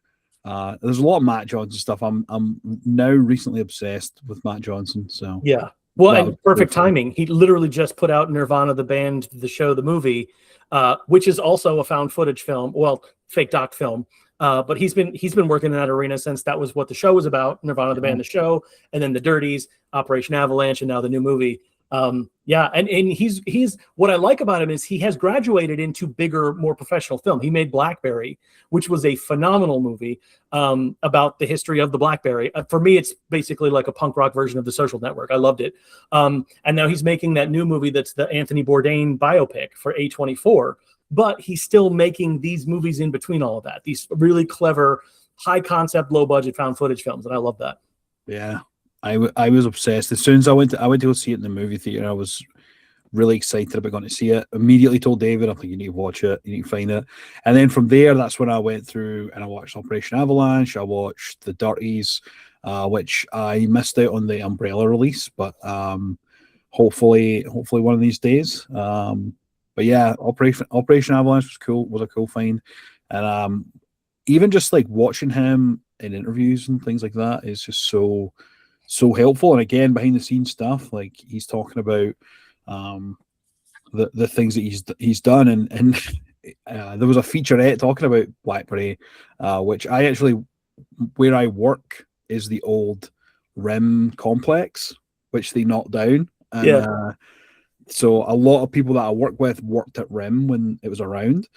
There's a lot of Matt Johnson stuff. I'm now recently obsessed with Matt Johnson. So yeah. Well, that and was perfect cool. timing. He literally just put out Nirvana, the band, the show, the movie, which is also a found footage film. Well, fake doc film. But he's been working in that arena since that was what the show was about. Nirvana, the band, the show, and then the Dirties, Operation Avalanche, and now the new movie. Yeah, and he's what I like about him is he has graduated into bigger, more professional film. He made Blackberry, which was a phenomenal movie about the history of the Blackberry. For me, it's basically like a punk rock version of The Social Network. I loved it. And now he's making that new movie that's the Anthony Bourdain biopic for A24. But he's still making these movies in between all of that. These really clever, high concept, low budget found footage films, and I love that. Yeah, I was obsessed. As soon as I went to go see it in the movie theater, I was really excited about going to see it. Immediately told David, I think you need to watch it, you need to find it. And then from there, that's when I went through and I watched Operation Avalanche. I watched The Dirties, which I missed out on the Umbrella release, but hopefully one of these days. But yeah, Operation Avalanche was a cool find, and even just like watching him in interviews and things like that is just so helpful. And again, behind the scenes stuff, like he's talking about the things that he's done, and there was a featurette talking about Blackberry, which I actually, where I work is the old RIM complex, which they knocked down, and Yeah. so a lot of people that I work with worked at RIM when it was around,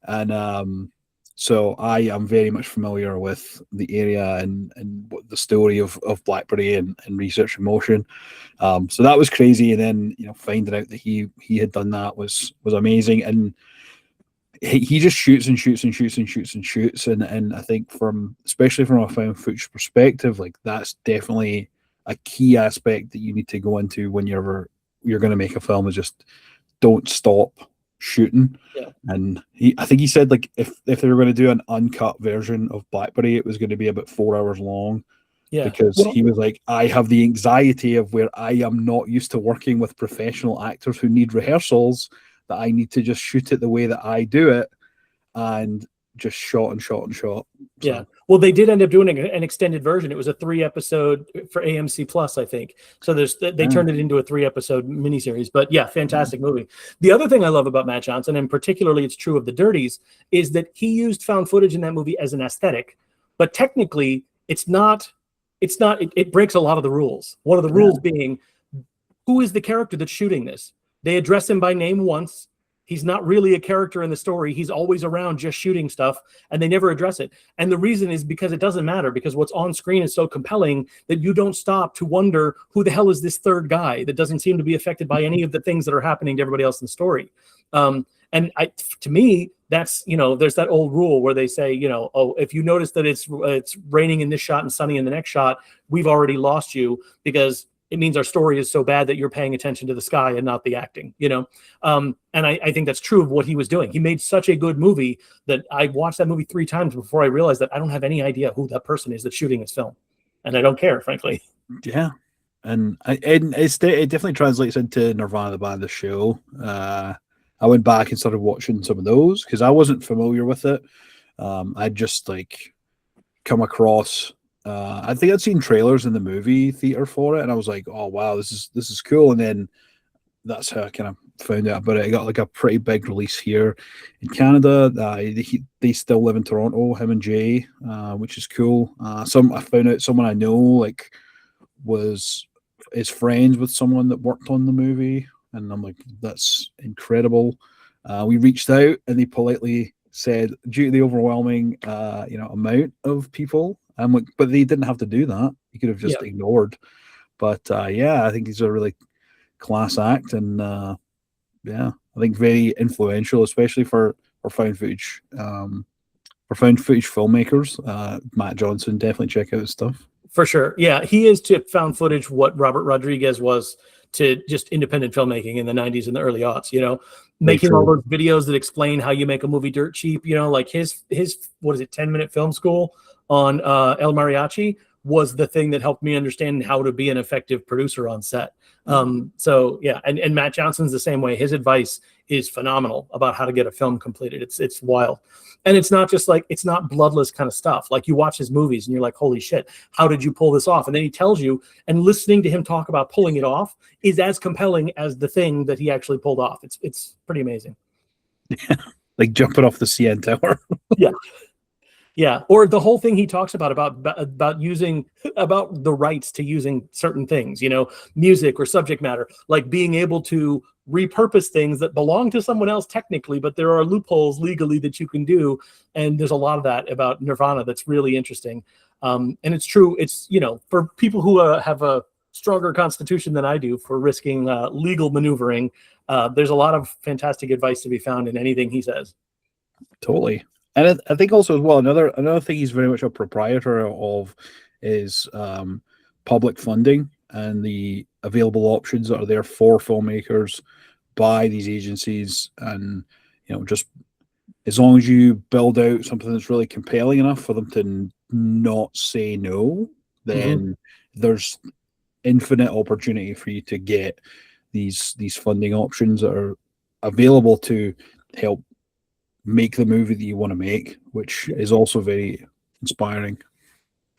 and so I am very much familiar with the area and what the story of Blackberry and Research in Motion. So that was crazy, and then finding out that he had done that was amazing, and he just shoots and shoots and shoots and shoots and shoots, and I think especially from a found footage perspective, like that's definitely a key aspect that you need to go into when you're going to make a film, is just don't stop shooting. Yeah. And I think he said like if they were going to do an uncut version of Blackberry, it was going to be about 4 hours long. Yeah. Because he was like, I have the anxiety of where I am not used to working with professional actors who need rehearsals, that I need to just shoot it the way that I do it, and just shot and shot and shot. So. Yeah. Well, they did end up doing an extended version. It was a 3-episode for AMC Plus, I think. So they turned it into a 3-episode miniseries. But yeah, fantastic movie. The other thing I love about Matt Johnson, and particularly it's true of The Dirties, is that he used found footage in that movie as an aesthetic. But technically, it breaks a lot of the rules. One of the rules being, who is the character that's shooting this? They address him by name once. He's not really a character in the story. He's always around just shooting stuff, and they never address it. And the reason is because it doesn't matter, because what's on screen is so compelling that you don't stop to wonder who the hell is this third guy that doesn't seem to be affected by any of the things that are happening to everybody else in the story. And to me, that's, there's that old rule where they say, if you notice that it's raining in this shot and sunny in the next shot, we've already lost you, because it means our story is so bad that you're paying attention to the sky and not the acting, And I think that's true of what he was doing. He made such a good movie that I watched that movie 3 times before I realized that I don't have any idea who that person is that's shooting this film. And I don't care, frankly. Yeah. And it definitely translates into Nirvana, the band, the show. I went back and started watching some of those because I wasn't familiar with it. I'd just like come across, I think I'd seen trailers in the movie theater for it, and I was like, "Oh wow, this is cool." And then that's how I kind of found out about it. I got like a pretty big release here in Canada. They still live in Toronto, him and Jay, which is cool. I found out someone I know like is friends with someone that worked on the movie, and I'm like, that's incredible. We reached out, and they politely said, due to the overwhelming amount of people. I'm like, but they didn't have to do that. You could have just ignored. But I think he's a really class act, and I think very influential, especially for found footage filmmakers. Matt Johnson, definitely check out his stuff. For sure. Yeah, he is to found footage what Robert Rodriguez was to just independent filmmaking in the 90s and the early aughts, making all those videos that explain how you make a movie dirt cheap, like his 10-minute film school on El Mariachi was the thing that helped me understand how to be an effective producer on set. So yeah, and Matt Johnson's the same way. His advice is phenomenal about how to get a film completed. It's wild. And it's not just like, it's not bloodless kind of stuff. Like you watch his movies and you're like, holy shit, how did you pull this off? And then he tells you, and listening to him talk about pulling it off is as compelling as the thing that he actually pulled off. It's pretty amazing. Yeah, like jumping off the CN Tower. Yeah. Yeah, or the whole thing he talks about using, about the rights to using certain things, music or subject matter, like being able to repurpose things that belong to someone else technically, but there are loopholes legally that you can do. And there's a lot of that about Nirvana that's really interesting. And it's true. It's, for people who have a stronger constitution than I do for risking legal maneuvering, there's a lot of fantastic advice to be found in anything he says. Totally. And I think also as well, another thing he's very much a proprietor of is public funding and the available options that are there for filmmakers by these agencies. And, just as long as you build out something that's really compelling enough for them to not say no, then there's infinite opportunity for you to get these funding options that are available to help make the movie that you want to make, which is also very inspiring.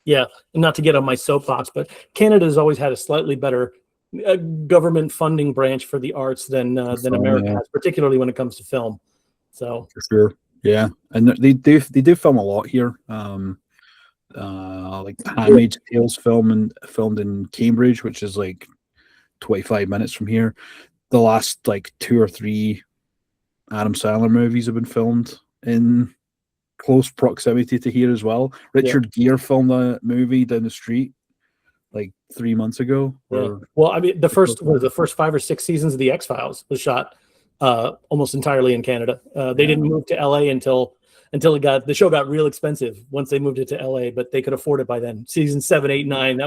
Yeah, and not to get on my soapbox, but Canada has always had a slightly better government funding branch for the arts than America has, particularly when it comes to film. So for sure, yeah, and they do film a lot here. Like Handmaid's Tale's filmed in Cambridge, which is like 25 minutes from here. The last like 2 or 3 Adam Sandler movies have been filmed in close proximity to here as well. Richard Gere filmed a movie down the street like 3 months ago. Yeah. Well, I mean, the first 5 or 6 seasons of the X-Files was shot almost entirely in Canada. They didn't move to LA until the show got real expensive once they moved it to LA, but they could afford it by then. Season 7, 8, 9,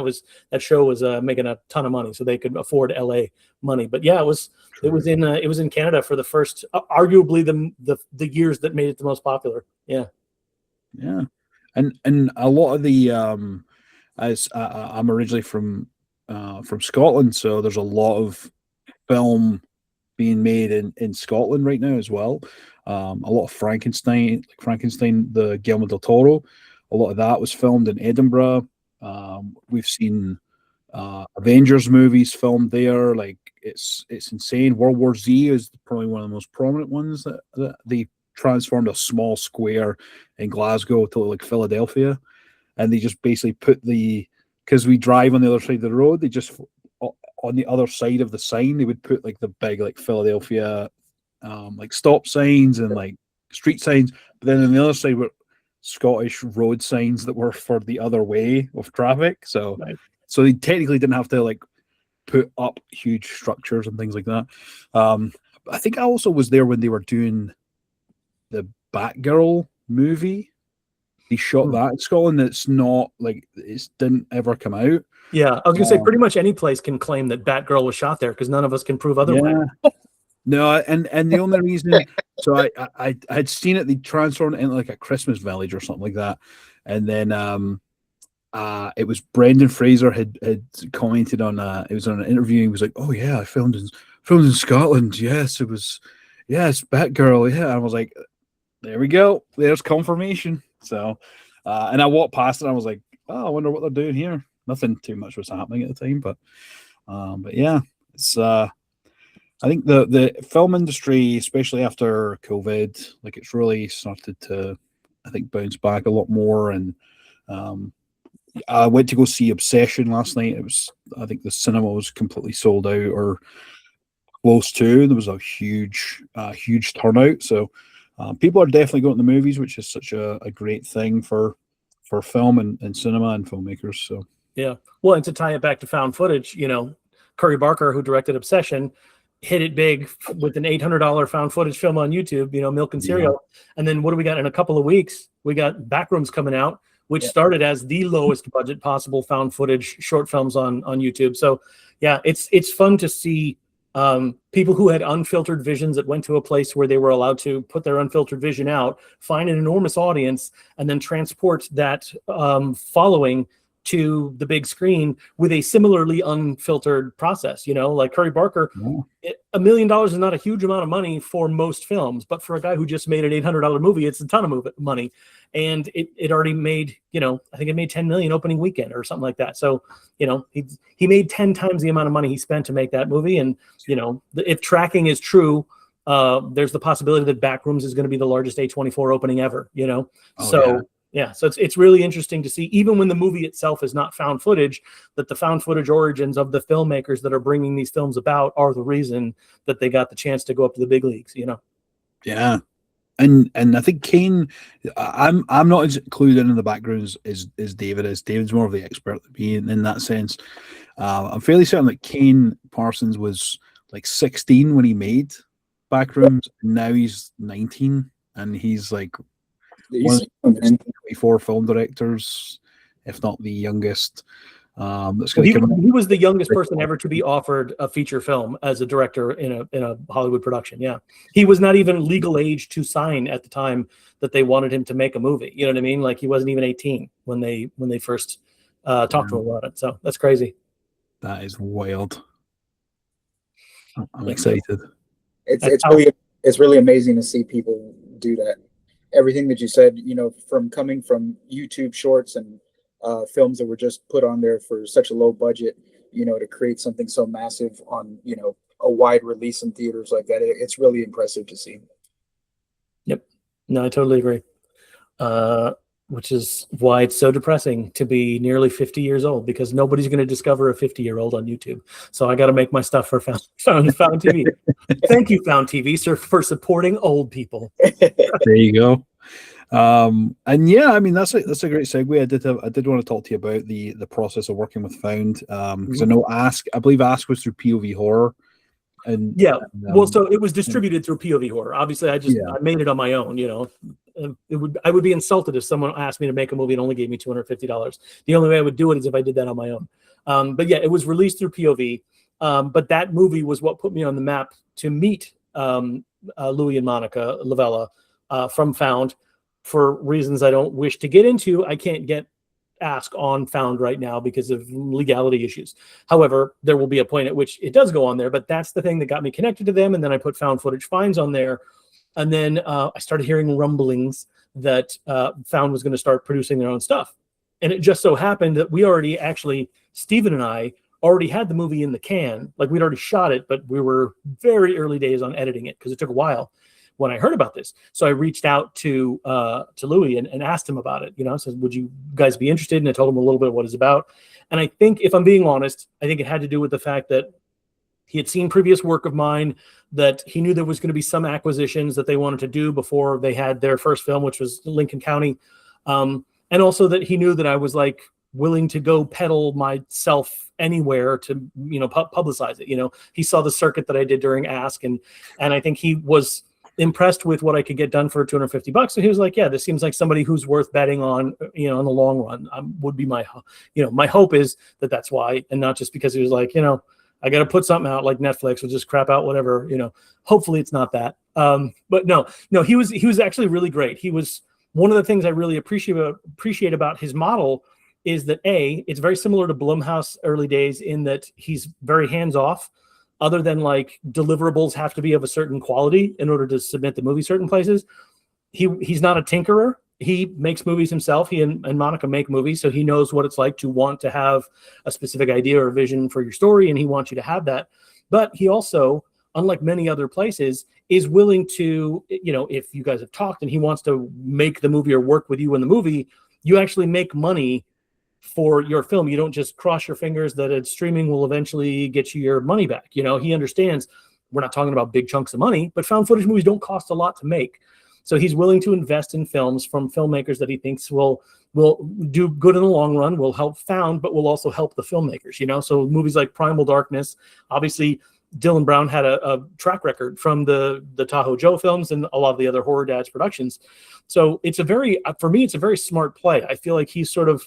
that show was making a ton of money, so they could afford LA money. But yeah, it was in Canada for the first, arguably the years that made it the most popular. Yeah. Yeah. And a lot of the as I'm originally from Scotland, so there's a lot of film being made in Scotland right now as well. A lot of Frankenstein, the Guillermo del Toro, a lot of that was filmed in Edinburgh. We've seen Avengers movies filmed there. Like it's insane. World War Z is probably one of the most prominent ones that they transformed a small square in Glasgow to look like Philadelphia, and they just basically put because we drive on the other side of the road, they just on the other side of the sign they would put like the big like Philadelphia like stop signs and like street signs, but then on the other side were Scottish road signs that were for the other way of traffic. So so they technically didn't have to like put up huge structures and things like that. I think I also was there when they were doing the Batgirl movie. They shot that in Scotland. It's not like it didn't ever come out. Yeah, I was gonna say pretty much any place can claim that Batgirl was shot there because none of us can prove otherwise. Yeah. No, and the only reason, so I had seen it, they transformed it into like a Christmas village or something like that, and then it was Brendan Fraser had commented on it was on an interview. He was like, "Oh yeah, I filmed in Scotland. Yes, it was. Yes, Batgirl. Yeah." And I was like, "There we go. There's confirmation." So, and I walked past it. And I was like, "Oh, I wonder what they're doing here." Nothing too much was happening at the time, but yeah, it's. I think the film industry, especially after COVID, like it's really started to, I think, bounce back a lot more. And I went to go see Obsession last night. I think the cinema was completely sold out or close to. There was a huge turnout. So people are definitely going to the movies, which is such a great thing for film and cinema and filmmakers. So yeah, well, and to tie it back to found footage, Curry Barker, who directed Obsession, hit it big with an $800 found footage film on YouTube, Milk and Cereal. And then what do we got in a couple of weeks? We got Backrooms coming out, which started as the lowest budget possible found footage short films on YouTube. So yeah, it's fun to see people who had unfiltered visions that went to a place where they were allowed to put their unfiltered vision out, find an enormous audience, and then transport that following to the big screen with a similarly unfiltered process. Like Curry Barker, $1 million is not a huge amount of money for most films, but for a guy who just made an $800 movie, it's a ton of money. And it already made, I think it made 10 million opening weekend or something like that. So, he made 10 times the amount of money he spent to make that movie. And, if tracking is true, there's the possibility that Backrooms is going to be the largest A24 opening ever, so it's really interesting to see, even when the movie itself is not found footage, that the found footage origins of the filmmakers that are bringing these films about are the reason that they got the chance to go up to the big leagues, Yeah. And I think Kane, I'm not as clued in the backgrounds as David is. David's more of the expert than me in that sense. I'm fairly certain that Kane Parsons was like 16 when he made Backrooms, and now he's 19, and he's like one of the 24 film directors, if not the youngest. He was the youngest person ever to be offered a feature film as a director in a Hollywood production. Yeah, he was not even legal age to sign at the time that they wanted him to make a movie. You know what I mean? Like, he wasn't even 18 when they first talked to him about it. So that's crazy. That is wild. I'm excited. It's really amazing to see people do that. Everything that you said, from coming from YouTube shorts and films that were just put on there for such a low budget, to create something so massive on, a wide release in theaters like that. It's really impressive to see. Yep. No, I totally agree. Which is why it's so depressing to be nearly 50 years old, because nobody's going to discover a 50-year-old on YouTube. So I got to make my stuff for Found TV. Thank you, Found TV, sir, for supporting old people. There you go. And yeah, I mean, that's a great segue. I did want to talk to you about the process of working with Found, because I know I believe Ask was through POV Horror. And well, so it was distributed through POV Horror. Obviously, I made it on my own. I would be insulted if someone asked me to make a movie and only gave me $250. The only way I would do it is if I did that on my own. But yeah, it was released through POV. But that movie was what put me on the map to meet Louis and Monica Lavella from Found. For reasons I don't wish to get into, I can't get Ask on Found right now because of legality issues. However, there will be a point at which it does go on there, but that's the thing that got me connected to them. And then I put Found Footage Finds on there. And then I started hearing rumblings that Found was going to start producing their own stuff. And it just so happened that we already Steven and I already had the movie in the can. Like, we'd already shot it, but we were very early days on editing it because it took a while when I heard about this. So I reached out to Louis and asked him about it. Said, would you guys be interested? And I told him a little bit what it's about. And I think, if I'm being honest, I think it had to do with the fact that he had seen previous work of mine, that he knew there was going to be some acquisitions that they wanted to do before they had their first film, which was Lincoln County. And also that he knew that I was like willing to go peddle myself anywhere to, publicize it. He saw the circuit that I did during Ask, and I think he was impressed with what I could get done for $250. So he was like, yeah, this seems like somebody who's worth betting on, in the long run. Would be my hope is that that's why, and not just because he was like, I got to put something out like Netflix or just crap out whatever, hopefully it's not that. But no, he was actually really great. He was one of the things I really appreciate about his model is that it's very similar to Blumhouse early days in that he's very hands off. Other than like deliverables have to be of a certain quality in order to submit the movie certain places. He's not a tinkerer. He makes movies himself. He and Monica make movies, so he knows what it's like to want to have a specific idea or vision for your story, and he wants you to have that. But he also, unlike many other places, is willing to, if you guys have talked and he wants to make the movie or work with you in the movie, you actually make money for your film. You don't just cross your fingers that streaming will eventually get you your money back. He understands we're not talking about big chunks of money, but found footage movies don't cost a lot to make. So he's willing to invest in films from filmmakers that he thinks will do good in the long run, will help Found, but will also help the filmmakers, So movies like Primal Darkness, obviously Dylan Brown had a track record from the Tahoe Joe films and a lot of the other Horror Dads productions. So for me, it's a very smart play. I feel like he's sort of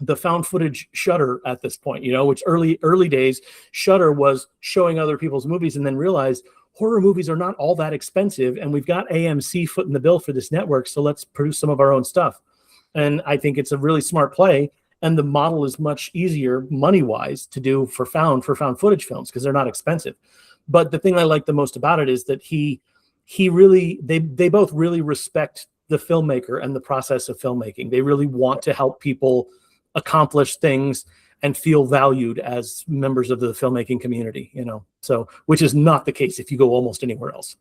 the found footage Shudder at this point, which early days Shudder was showing other people's movies and then realized horror movies are not all that expensive, and we've got AMC footing the bill for this network, so let's produce some of our own stuff. And I think it's a really smart play. and the model is much easier money wise to do for found footage films because they're not expensive. But the thing I like the most about it is that he really, they both really respect the filmmaker and the process of filmmaking. They really want to help people accomplish things and feel valued as members of the filmmaking community, you know, so which is not the case if you go almost anywhere else.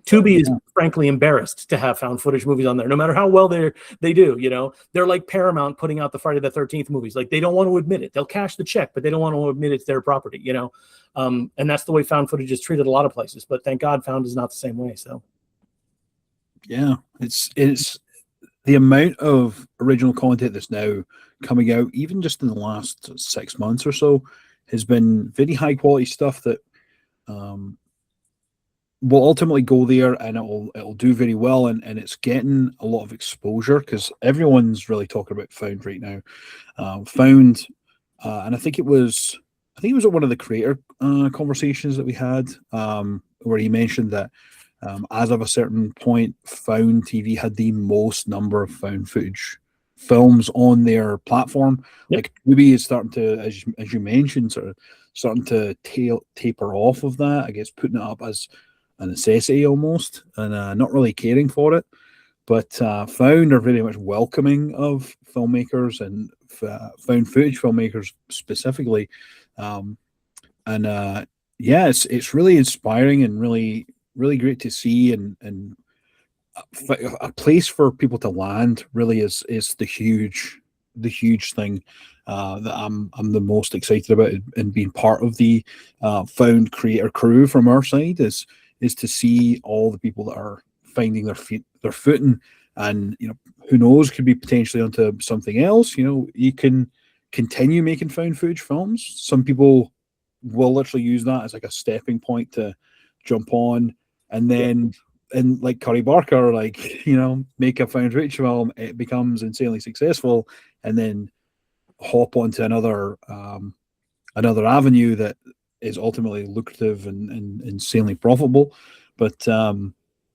Tubi is frankly embarrassed to have found footage movies on there, no matter how well they do. You know, they're like Paramount putting out the Friday the 13th movies. Like, they don't want to admit it. They'll cash the check, but they don't want to admit it's their property. You know, and that's the way found footage is treated a lot of places. But thank God, found is not the same way. So, yeah, it's the amount of original content that's now coming out, even just in the last 6 months or so, has been very high quality stuff that will ultimately go there, and it'll do very well, and it's getting a lot of exposure because everyone's really talking about found right now. Found, and I think it was at one of the creator conversations that we had, where he mentioned that as of a certain point, Found TV had the most number of found footage films on their platform. Yep. Like, Tubi is starting to, as you mentioned, sort of starting to taper off of that. I guess putting it up as a necessity almost, and not really caring for it. But Found are very much welcoming of filmmakers and found footage filmmakers specifically, and yeah, it's really inspiring and really great to see, and a place for people to land really is the huge thing that I'm the most excited about, and being part of the found creator crew from our side is to see all the people that are finding their footing, and you know, who knows, could be potentially onto something else. You know, you can continue making found footage films. Some people will literally use that as like a stepping point to jump on, and then and like Curry Barker, like, you know, make a found footage film, it becomes insanely successful, and then hop onto another avenue that is ultimately lucrative and insanely profitable. But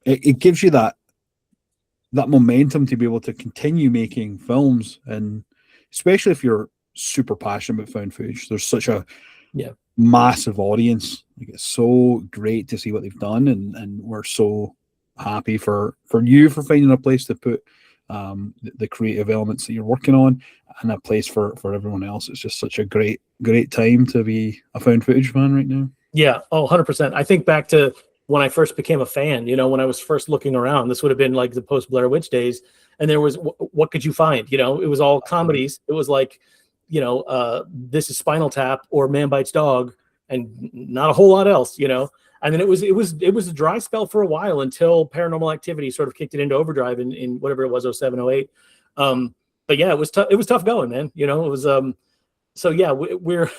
it gives you that momentum to be able to continue making films, and especially if you're super passionate about found footage, there's such a massive audience. Like, it's so great to see what they've done, and we're so happy for you for finding a place to put the creative elements that you're working on, and a place for everyone else. It's just such a great time to be a found footage fan right now. Yeah. Oh, 100%. I think back to when I first became a fan, you know, when I was first looking around, this would have been like the post Blair Witch days. And there was, what could you find? You know, it was all comedies. It was like, you know, This Is Spinal Tap or Man Bites Dog, and not a whole lot else, you know. And then it was a dry spell for a while until Paranormal Activity sort of kicked it into overdrive in whatever it was, 07, 08. But yeah, it was tough going, man. You know, it was, so yeah, we're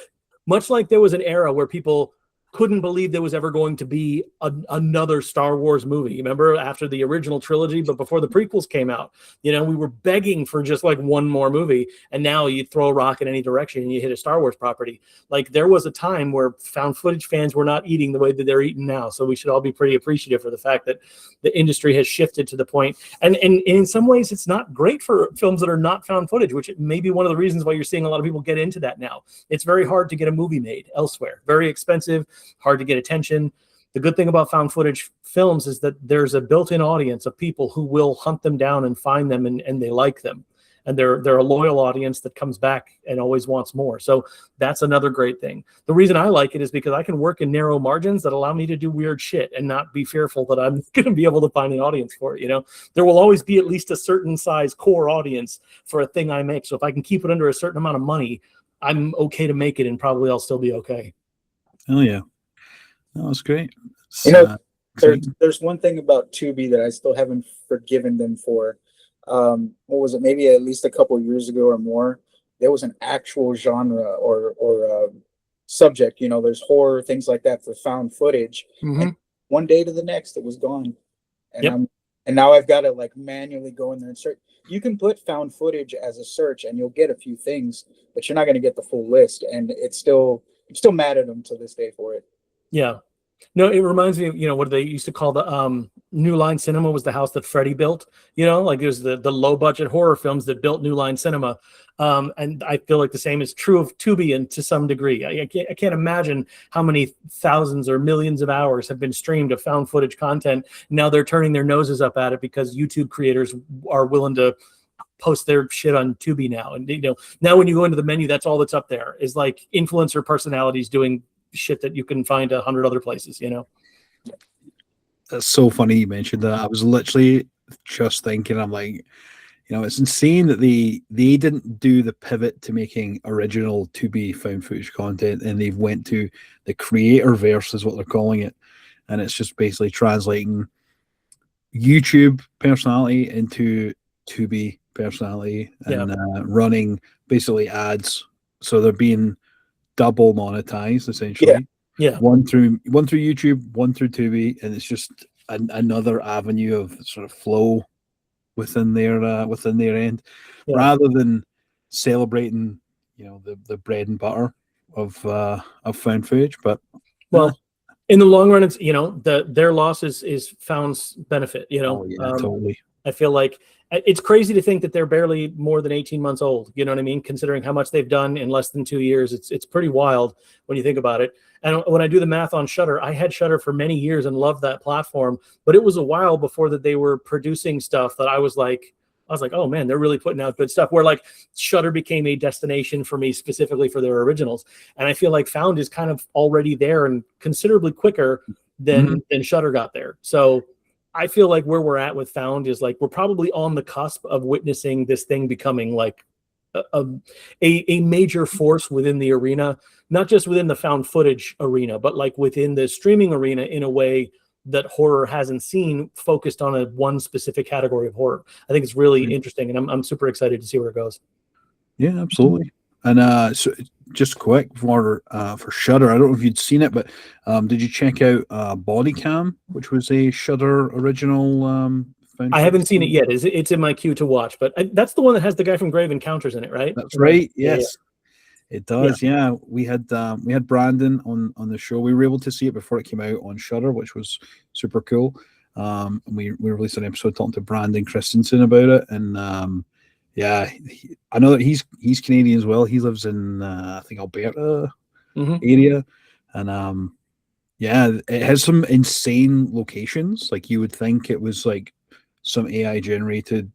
much like there was an era where people couldn't believe there was ever going to be another Star Wars movie. Remember, after the original trilogy, but before the prequels came out, you know, we were begging for just like one more movie. And now you throw a rock in any direction and you hit a Star Wars property. Like, there was a time where found footage fans were not eating the way that they're eating now. So we should all be pretty appreciative for the fact that the industry has shifted to the point. And in some ways, it's not great for films that are not found footage, which may be one of the reasons why you're seeing a lot of people get into that now. It's very hard to get a movie made elsewhere. Very expensive, hard to get attention. The good thing about found footage films is that there's a built-in audience of people who will hunt them down and find them, and they like them. And they're a loyal audience that comes back and always wants more. So that's another great thing. The reason I like it is because I can work in narrow margins that allow me to do weird shit and not be fearful that I'm going to be able to find an audience for it. You know, there will always be at least a certain size core audience for a thing I make. So if I can keep it under a certain amount of money, I'm okay to make it, and probably I'll still be okay. Oh yeah. That was great. You know, there's one thing about Tubi that I still haven't forgiven them for. What was it? Maybe at least a couple of years ago or more, there was an actual genre or subject. You know, there's horror, things like that, for found footage. Mm-hmm. And one day to the next, it was gone. And and now I've got to like manually go in there and search. You can put found footage as a search, and you'll get a few things, but you're not going to get the full list. And I'm still mad at them to this day for it. Yeah. No, it reminds me of, what they used to call the New Line Cinema was the house that Freddie built. Like there's the low budget horror films that built New Line Cinema. And I feel like the same is true of Tubi, and to some degree. I can't imagine how many thousands or millions of hours have been streamed of found footage content. Now they're turning their noses up at it because YouTube creators are willing to post their shit on Tubi now. And now when you go into the menu, that's all that's up there is like influencer personalities doing shit that you can find 100 other places. That's so funny you mentioned that. I was literally just thinking, I'm like, it's insane that they didn't do the pivot to making original Tubi found footage content, and they've went to the creator verse is what they're calling it, and it's just basically translating YouTube personality into Tubi personality and running basically ads, so they're being double monetized essentially. Yeah. One through YouTube, one through Tubi, and it's just another avenue of sort of flow within their end, rather than celebrating the bread and butter of found footage. But in the long run, it's their loss is Found's benefit. Totally. I feel like it's crazy to think that they're barely more than 18 months old. You know what I mean? Considering how much they've done in less than 2 years, it's pretty wild when you think about it. And when I do the math on Shudder, I had Shudder for many years and loved that platform, but it was a while before that they were producing stuff that I was like, oh man, they're really putting out good stuff. Where like Shudder became a destination for me specifically for their originals, and I feel like Found is kind of already there and considerably quicker than Shudder got there. So I feel like where we're at with Found is like we're probably on the cusp of witnessing this thing becoming like a major force within the arena, not just within the found footage arena, but like within the streaming arena in a way that horror hasn't seen, focused on one specific category of horror. I think it's really interesting, and I'm super excited to see where it goes. Yeah, absolutely. And so just quick for Shudder, I don't know if you'd seen it, but did you check out Body Cam, which was a Shudder original? I haven't seen it yet. It's in my queue to watch, but that's the one that has the guy from Grave Encounters in it, right? That's right. Yes, it does. Yeah, we had Brandon on the show. We were able to see it before it came out on Shudder, which was super cool. And we released an episode talking to Brandon Christensen about it, and I know that he's Canadian as well. He lives in I think Alberta area, and it has some insane locations. Like you would think it was like some AI generated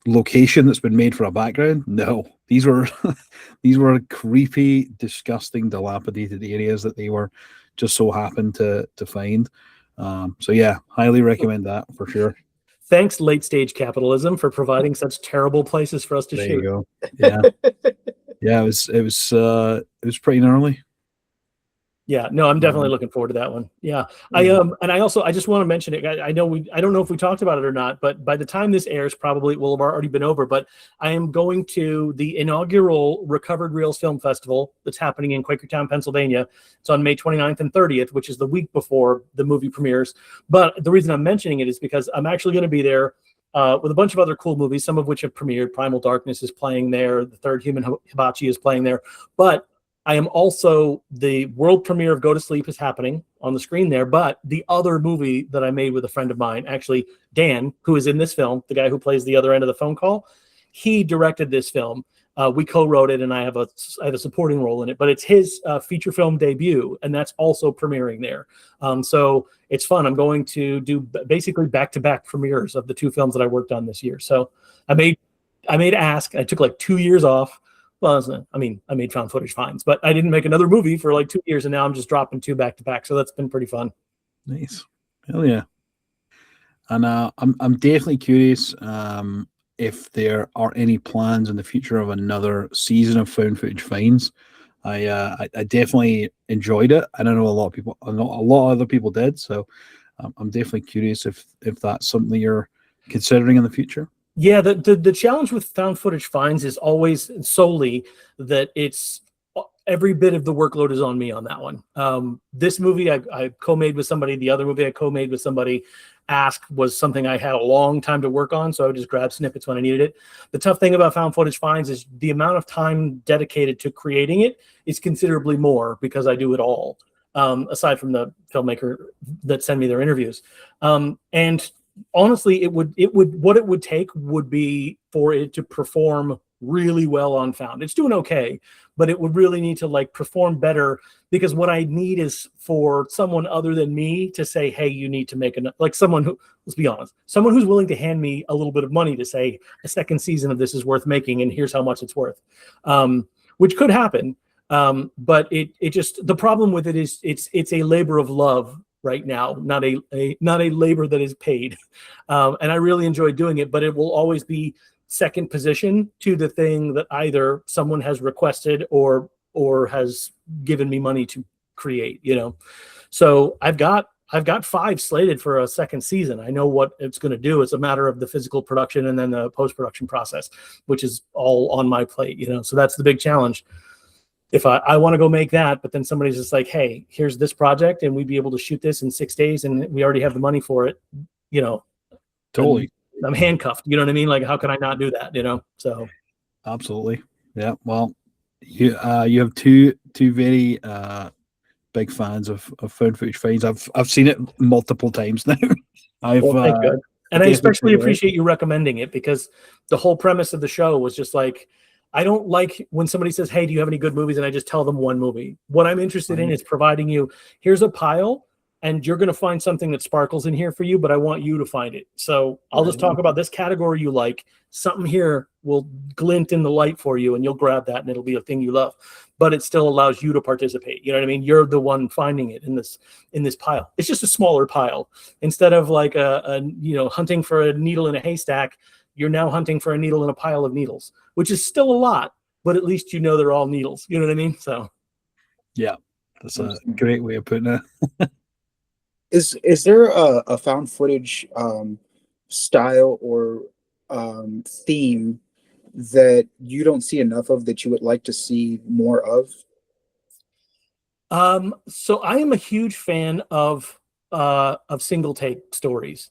location that's been made for a background. No, these were creepy, disgusting, dilapidated areas that they were just so happened to find. So yeah, highly recommend that for sure. Thanks, late stage capitalism, for providing such terrible places for us to shoot. There you go. Yeah. Yeah, it was pretty gnarly. Yeah, no, I'm definitely looking forward to that one. Yeah. I just want to mention it. I don't know if we talked about it or not, but by the time this airs, probably it will have already been over. But I am going to the inaugural Recovered Reels Film Festival that's happening in Quakertown, Pennsylvania. It's on May 29th and 30th, which is the week before the movie premieres. But the reason I'm mentioning it is because I'm actually going to be there with a bunch of other cool movies, some of which have premiered. Primal Darkness is playing there. The Third Human Hibachi is playing there. But I am also, the world premiere of Go to Sleep is happening on the screen there, but the other movie that I made with a friend of mine, actually Dan, who is in this film, the guy who plays the other end of the phone call, he directed this film. We co-wrote it, and I have a supporting role in it, but it's his feature film debut, and that's also premiering there. So it's fun. I'm going to do basically back-to-back premieres of the two films that I worked on this year. So I made Ask. I took like 2 years off. Well, I made found footage finds, but I didn't make another movie for like 2 years, and now I'm just dropping two back to back. So that's been pretty fun. Nice, hell yeah! And I'm definitely curious if there are any plans in the future of another season of found footage finds. I definitely enjoyed it, and I know a lot of other people did. So I'm definitely curious if that's something you're considering in the future. Yeah, the challenge with found footage finds is always solely that it's every bit of the workload is on me on that one. This movie I co-made with somebody. The other movie I co-made with somebody. Ask was something I had a long time to work on, so I would just grab snippets when I needed it. The tough thing about found footage finds is the amount of time dedicated to creating it is considerably more because I do it all, aside from the filmmaker that send me their interviews. And honestly, what it would take would be for it to perform really well on found. It's doing okay, but it would really need to like perform better, because what I need is for someone other than me to say, hey, you need to make like someone who, let's be honest, someone who's willing to hand me a little bit of money to say a second season of this is worth making and here's how much it's worth, which could happen. But it just, the problem with it is it's a labor of love right now, not a labor that is paid. And I really enjoy doing it, but it will always be second position to the thing that either someone has requested or has given me money to create, So I've got 5 slated for a second season. I know what it's going to do. It's a matter of the physical production and then the post-production process, which is all on my plate, So that's the big challenge. If I want to go make that, but then somebody's just like, hey, here's this project and we'd be able to shoot this in 6 days and we already have the money for it, Totally. I'm handcuffed. You know what I mean? Like, how can I not do that? So absolutely. Yeah. Well, you have two very big fans of found footage finds. I've seen it multiple times now. Thank God. And I especially appreciate you recommending it, because the whole premise of the show was just like, I don't like when somebody says, hey, do you have any good movies? And I just tell them one movie. What I'm interested in is providing you, here's a pile, and you're going to find something that sparkles in here for you, but I want you to find it. So I'll just talk about this category you like. Something here will glint in the light for you, and you'll grab that, and it'll be a thing you love. But it still allows you to participate. You know what I mean? You're the one finding it in this pile. It's just a smaller pile. Instead of like hunting for a needle in a haystack, you're now hunting for a needle in a pile of needles, which is still a lot, but at least they're all needles. You know what I mean? So yeah, that's a great way of putting it. Is there a found footage style or theme that you don't see enough of that you would like to see more of? So I am a huge fan of single take stories.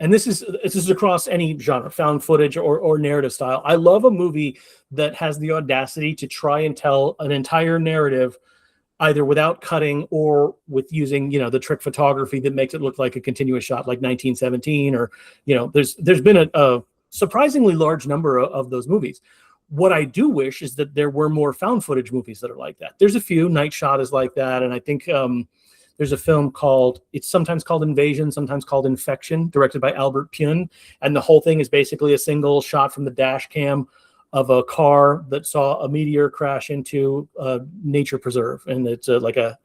And this is across any genre, found footage or narrative style. I love a movie that has the audacity to try and tell an entire narrative either without cutting or with using, the trick photography that makes it look like a continuous shot, like 1917, or, there's been a surprisingly large number of those movies. What I do wish is that there were more found footage movies that are like that. There's a few. Night Shot is like that. And I think there's a film it's sometimes called Invasion, sometimes called Infection, directed by Albert Pyun. And the whole thing is basically a single shot from the dash cam of a car that saw a meteor crash into a nature preserve. And it's I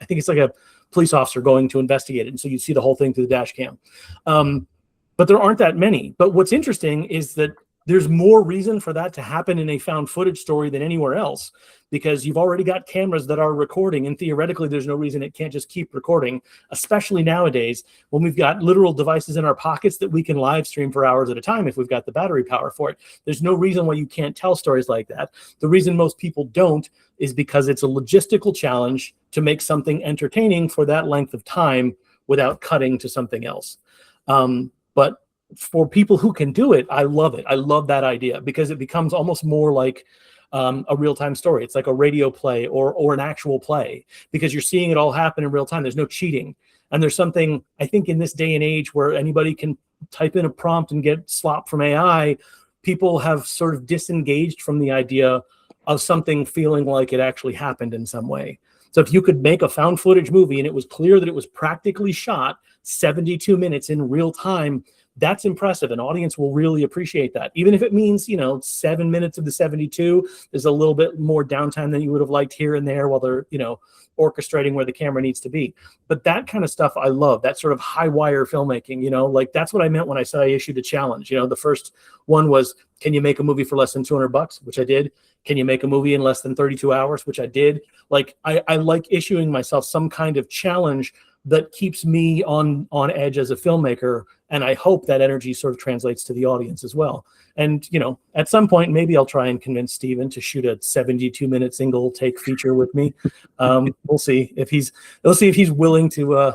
think it's like a police officer going to investigate it. And so you see the whole thing through the dash cam. But there aren't that many. But what's interesting is that there's more reason for that to happen in a found footage story than anywhere else, because you've already got cameras that are recording, and theoretically there's no reason it can't just keep recording, especially nowadays when we've got literal devices in our pockets that we can live stream for hours at a time if we've got the battery power for it. There's no reason why you can't tell stories like that. The reason most people don't is because it's a logistical challenge to make something entertaining for that length of time without cutting to something else. But for people who can do it, I love it. I love that idea, because it becomes almost more like a real-time story. It's like a radio play or an actual play, because you're seeing it all happen in real time. There's no cheating. And there's something, I think, in this day and age where anybody can type in a prompt and get slop from AI, people have sort of disengaged from the idea of something feeling like it actually happened in some way. So if you could make a found footage movie and it was clear that it was practically shot 72 minutes in real time, that's impressive. An audience will really appreciate that. Even if it means, 7 minutes of the 72 is a little bit more downtime than you would have liked here and there while they're, orchestrating where the camera needs to be. But that kind of stuff I love, that sort of high wire filmmaking, like that's what I meant when I said I issued a challenge. The first one was, can you make a movie for less than $200, which I did. Can you make a movie in less than 32 hours, which I did. Like I like issuing myself some kind of challenge that keeps me on edge as a filmmaker, and I hope that energy sort of translates to the audience as well. And at some point maybe I'll try and convince Steven to shoot a 72-minute single take feature with me. We'll see if he's willing to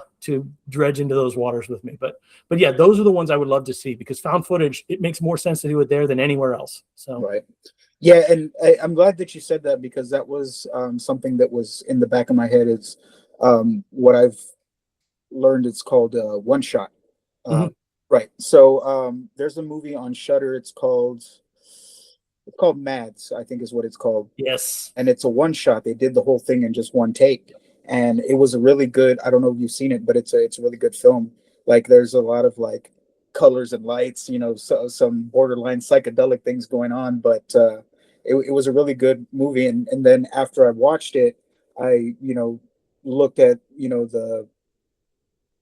dredge into those waters with me. But yeah, those are the ones I would love to see, because found footage, it makes more sense to do it there than anywhere else. So right. Yeah, and I'm glad that you said that, because that was something that was in the back of my head. Is what I've learned. It's called one shot. Right. So there's a movie on Shudder. It's called Mads, I think is what it's called. Yes. And it's a one shot. They did the whole thing in just one take, and it was a really good. I don't know if you've seen it, but it's a really good film. Like, there's a lot of like colors and lights, some borderline psychedelic things going on, but it was a really good movie. And then after I watched it, I looked at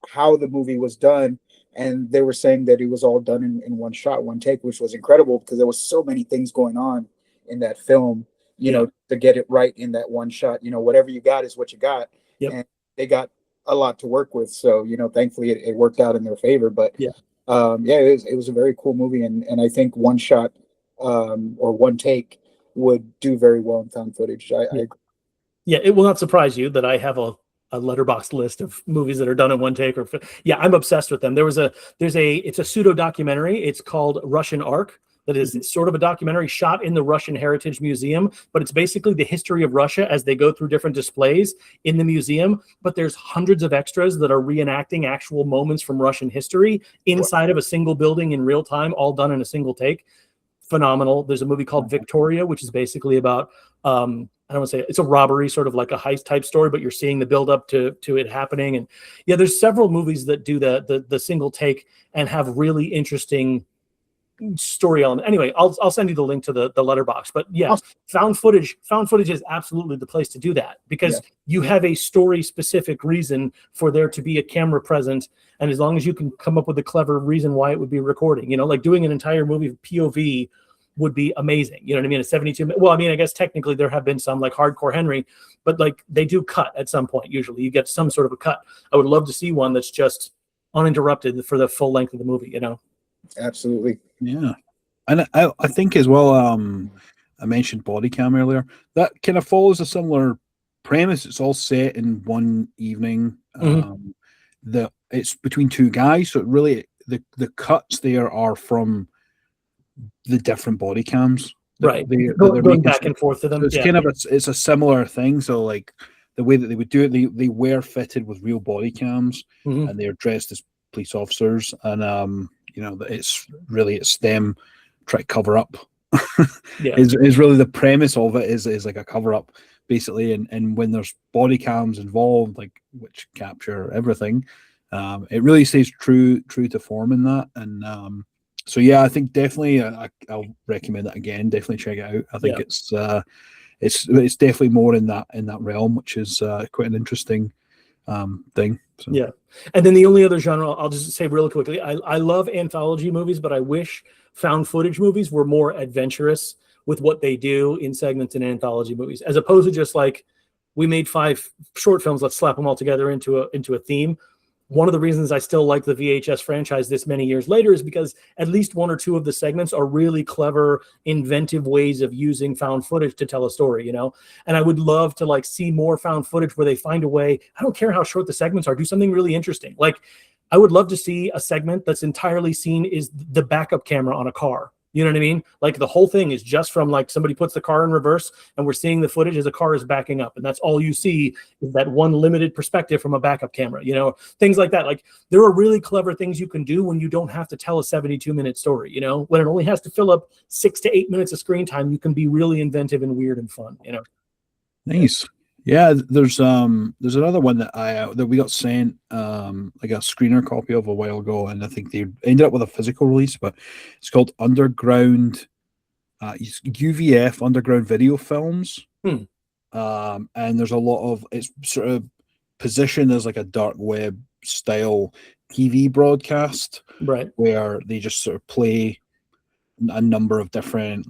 how the movie was done, and they were saying that it was all done in one shot, one take, which was incredible, because there was so many things going on in that film, to get it right in that one shot. Whatever you got is what you got. Yep. And they got a lot to work with, so thankfully it worked out in their favor. But it was a very cool movie, and I think one shot or one take would do very well in found footage. I agree. Yeah, it will not surprise you that I have a letterbox list of movies that are done in one take. I'm obsessed with them. It's a pseudo documentary. It's called Russian Ark. That is sort of a documentary shot in the Russian Heritage Museum, but it's basically the history of Russia as they go through different displays in the museum. But there's hundreds of extras that are reenacting actual moments from Russian history inside of a single building in real time, all done in a single take. Phenomenal. There's a movie called Victoria, which is basically about I don't want to say it's a robbery, sort of like a heist type story, but you're seeing the build up to it happening. And yeah, there's several movies that do the single take and have really interesting story element. Anyway, I'll send you the link to the letterbox. But yeah, found footage is absolutely the place to do that, because you have a story specific reason for there to be a camera present, and as long as you can come up with a clever reason why it would be recording, like doing an entire movie POV would be amazing. You know what I mean? A 72 well, I mean, I guess technically there have been some like Hardcore Henry, but like they do cut at some point. Usually you get some sort of a cut. I would love to see one that's just uninterrupted for the full length of the movie, Absolutely. Yeah. And I think as well, I mentioned body cam earlier. That kind of follows a similar premise. It's all set in one evening. It's between two guys, so it really the cuts there are from the different body cams, right? They're going back and forth to them. So it's kind of it's a similar thing. So like the way that they would do it, they were fitted with real body cams, and they're dressed as police officers, and it's them trying to cover up. is really the premise of it is like a cover up basically, and when there's body cams involved, like which capture everything, it really stays true to form in that. And so yeah, I think definitely I'll recommend it again. Definitely check it out. I think it's definitely more in that realm, which is quite an interesting thing. So. Yeah, and then the only other genre I'll just say really quickly, I love anthology movies, but I wish found footage movies were more adventurous with what they do in segments in anthology movies, as opposed to just like we made 5 short films, let's slap them all together into a theme. One of the reasons I still like the VHS franchise this many years later is because at least 1 or 2 of the segments are really clever, inventive ways of using found footage to tell a story, And I would love to like see more found footage where they find a way. I don't care how short the segments are, do something really interesting. Like I would love to see a segment that's entirely seen is the backup camera on a car. You know what I mean? Like the whole thing is just from like somebody puts the car in reverse and we're seeing the footage as a car is backing up. And that's all you see is that one limited perspective from a backup camera, things like that. Like there are really clever things you can do when you don't have to tell a 72-minute story, when it only has to fill up 6 to 8 minutes of screen time, you can be really inventive and weird and fun, Nice. Yeah, there's another one that we got sent like a screener copy of a while ago, and I think they ended up with a physical release, but it's called Underground UVF Underground Video Films. And there's a lot of, it's sort of positioned as like a dark web style TV broadcast, right? Where they just sort of play a number of different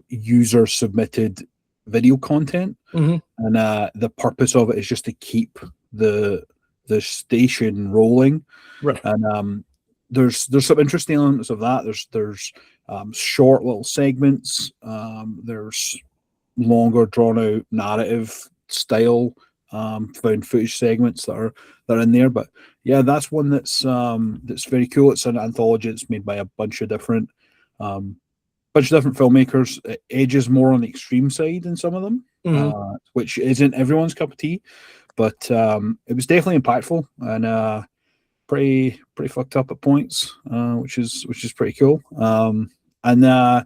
user submitted video content, and the purpose of it is just to keep the the station rolling, Right. and there's some interesting elements of that. There's short little segments. There's longer drawn out narrative style found footage segments that are in there. But yeah, that's one that's very cool. It's an anthology. It's made by a bunch of different filmmakers. It edges more on the extreme side in some of them, which isn't everyone's cup of tea. But it was definitely impactful and pretty fucked up at points, which is pretty cool. And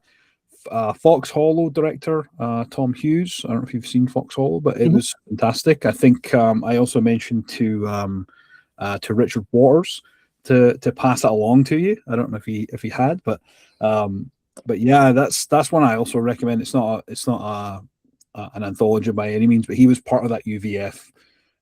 Fox Hollow director Tom Hughes. I don't know if you've seen Fox Hollow, but it was fantastic. I think I also mentioned to Richard Waters to pass it along to you. I don't know if he had, but yeah, that's one I also recommend. It's not an anthology by any means, but he was part of that UVF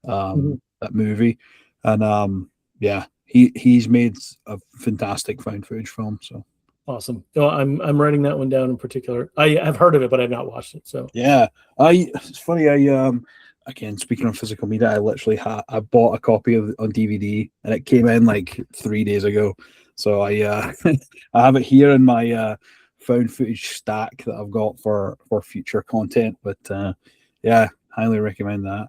that movie, and yeah, he's made a fantastic found footage film. So. Awesome. No, I'm writing that one down in particular. I've heard of it, but I've not watched it. So yeah, it's funny. Again, speaking of physical media, I literally I bought a copy on DVD, and it came in like 3 days ago. So I I have it here in my found footage stack that I've got for future content. But yeah, highly recommend that.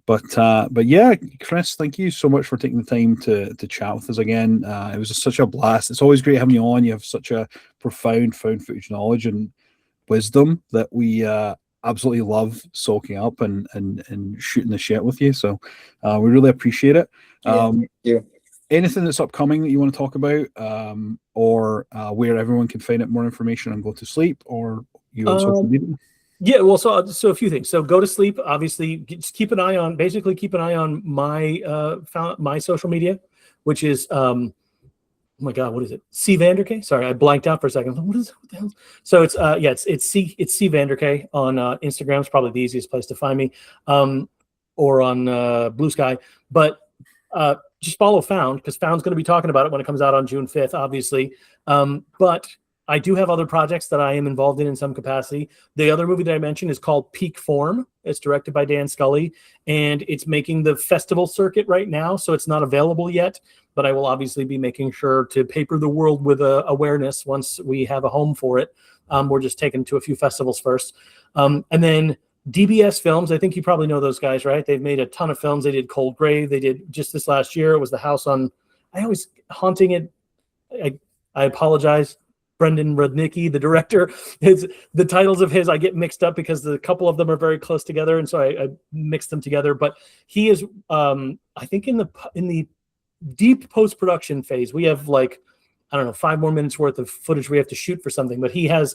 But yeah, Chris, thank you so much for taking the time to chat with us again. It was such a blast. It's always great having you on. You have such a profound found footage knowledge and wisdom that we absolutely love soaking up and shooting the shit with you. So we really appreciate it. Thank you. Anything that's upcoming that you want to talk about, or where everyone can find out more information on Go to Sleep, or you on social media? Yeah, well, so a few things. So Go to Sleep, obviously, just keep an eye on my my social media, which is oh my god, what is it? C Vander. Sorry, I blanked out for a second. What is it? What the hell? So it's it's C Vander on Instagram. It's probably the easiest place to find me, or on Blue Sky. But just follow Found, because Found's going to be talking about it when it comes out on June 5th, obviously. But I do have other projects that I am involved in some capacity. The other movie that I mentioned is called Peak Form. It's directed by Dan Scully, and it's making the festival circuit right now, so it's not available yet. But I will obviously be making sure to paper the world with awareness once we have a home for it. We're just taking to a few festivals first. And then DBS Films, I think you probably know those guys, right? They've made a ton of films. They did Cold Grave. They did just this last year. It was The House on... I always... Haunting It... I apologize. Brendan Rudnicki, the director, the titles of his I get mixed up because the couple of them are very close together, and so I mixed them together. But he is, I think, in the deep post-production phase. We have like, I don't know, 5 more minutes worth of footage we have to shoot for something. But he has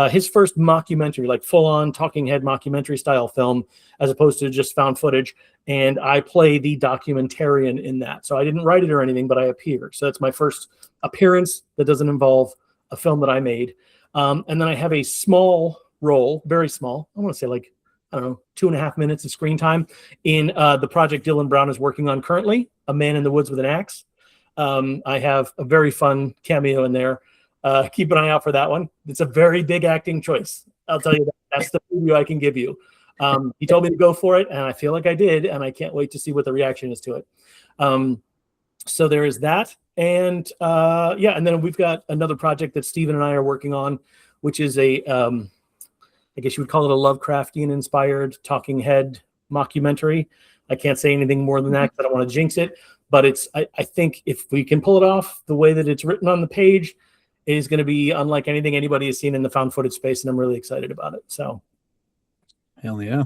his first mockumentary, like full-on talking head mockumentary style film, as opposed to just found footage. And I play the documentarian in that. So I didn't write it or anything, but I appear. So that's my first appearance that doesn't involve a film that I made. And then I have a small role, very small, I want to say like, I don't know, 2.5 minutes of screen time in the project Dylan Brown is working on currently, A Man in the Woods with an Axe. I have a very fun cameo in there. Keep an eye out for that one. It's a very big acting choice. I'll tell you that. That's the preview I can give you. He told me to go for it, and I feel like I did, and I can't wait to see what the reaction is to it. So there is that. And yeah, and then we've got another project that Steven and I are working on, which is I guess you would call it a Lovecraftian inspired talking head mockumentary. I can't say anything more than that because I don't want to jinx it. But I think if we can pull it off the way that it's written on the page, it is going to be unlike anything anybody has seen in the found footage space, and I'm really excited about it. So, hell yeah!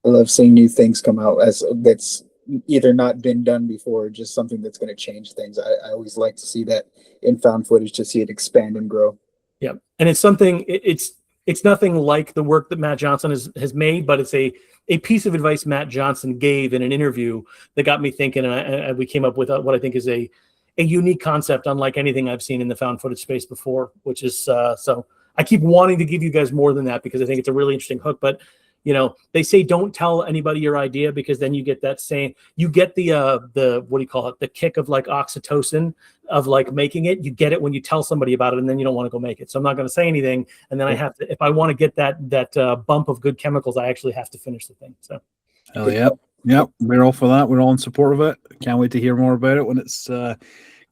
I love seeing new things come out that's either not been done before or just something that's going to change things. I always like to see that in found footage, to see it expand and grow. Yeah, and it's something. It's nothing like the work that Matt Johnson has made, but it's a piece of advice Matt Johnson gave in an interview that got me thinking, and we came up with what I think is a unique concept, unlike anything I've seen in the found footage space before. Which is so I keep wanting to give you guys more than that because I think it's a really interesting hook, but. You know, they say don't tell anybody your idea because then you get that saying, you get the what do you call it? The kick of like oxytocin of like making it. You get it when you tell somebody about it, and then you don't want to go make it. So I'm not going to say anything, and then I have to, if I want to get that bump of good chemicals, I actually have to finish the thing. So, hell yeah, Yep, we're all for that. We're all in support of it. Can't wait to hear more about it when it's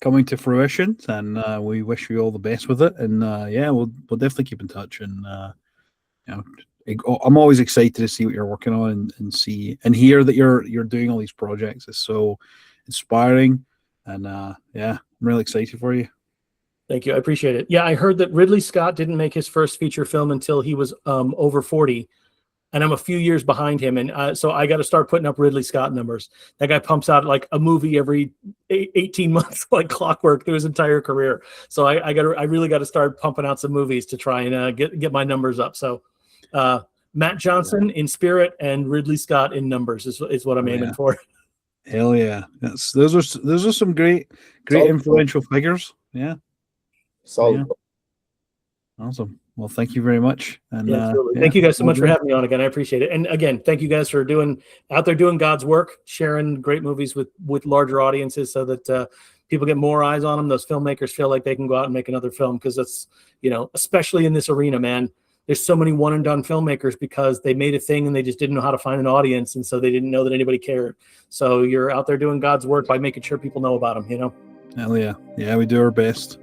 coming to fruition. And we wish you all the best with it. And yeah, we'll definitely keep in touch. And you know, I'm always excited to see what you're working on and see and hear that you're doing all these projects. It's so inspiring. And yeah, I'm really excited for you. Thank you. I appreciate it. Yeah, I heard that Ridley Scott didn't make his first feature film until he was over 40. And I'm a few years behind him. And so I got to start putting up Ridley Scott numbers. That guy pumps out like a movie every 18 months, like clockwork through his entire career. So I really got to start pumping out some movies to try and get my numbers up. So Matt Johnson in spirit and Ridley Scott in numbers is what I'm aiming for. Hell yeah. Those are some great influential figures. Yeah. Solid. Yeah. Awesome. Well, thank you very much. And yeah, thank you guys so much for having me on again. I appreciate it. And again, thank you guys for out there doing God's work, sharing great movies with larger audiences so that people get more eyes on them. Those filmmakers feel like they can go out and make another film because that's, you know, especially in this arena, man, there's so many one and done filmmakers because they made a thing and they just didn't know how to find an audience. And so they didn't know that anybody cared. So you're out there doing God's work by making sure people know about them, you know? Hell yeah. Yeah, we do our best.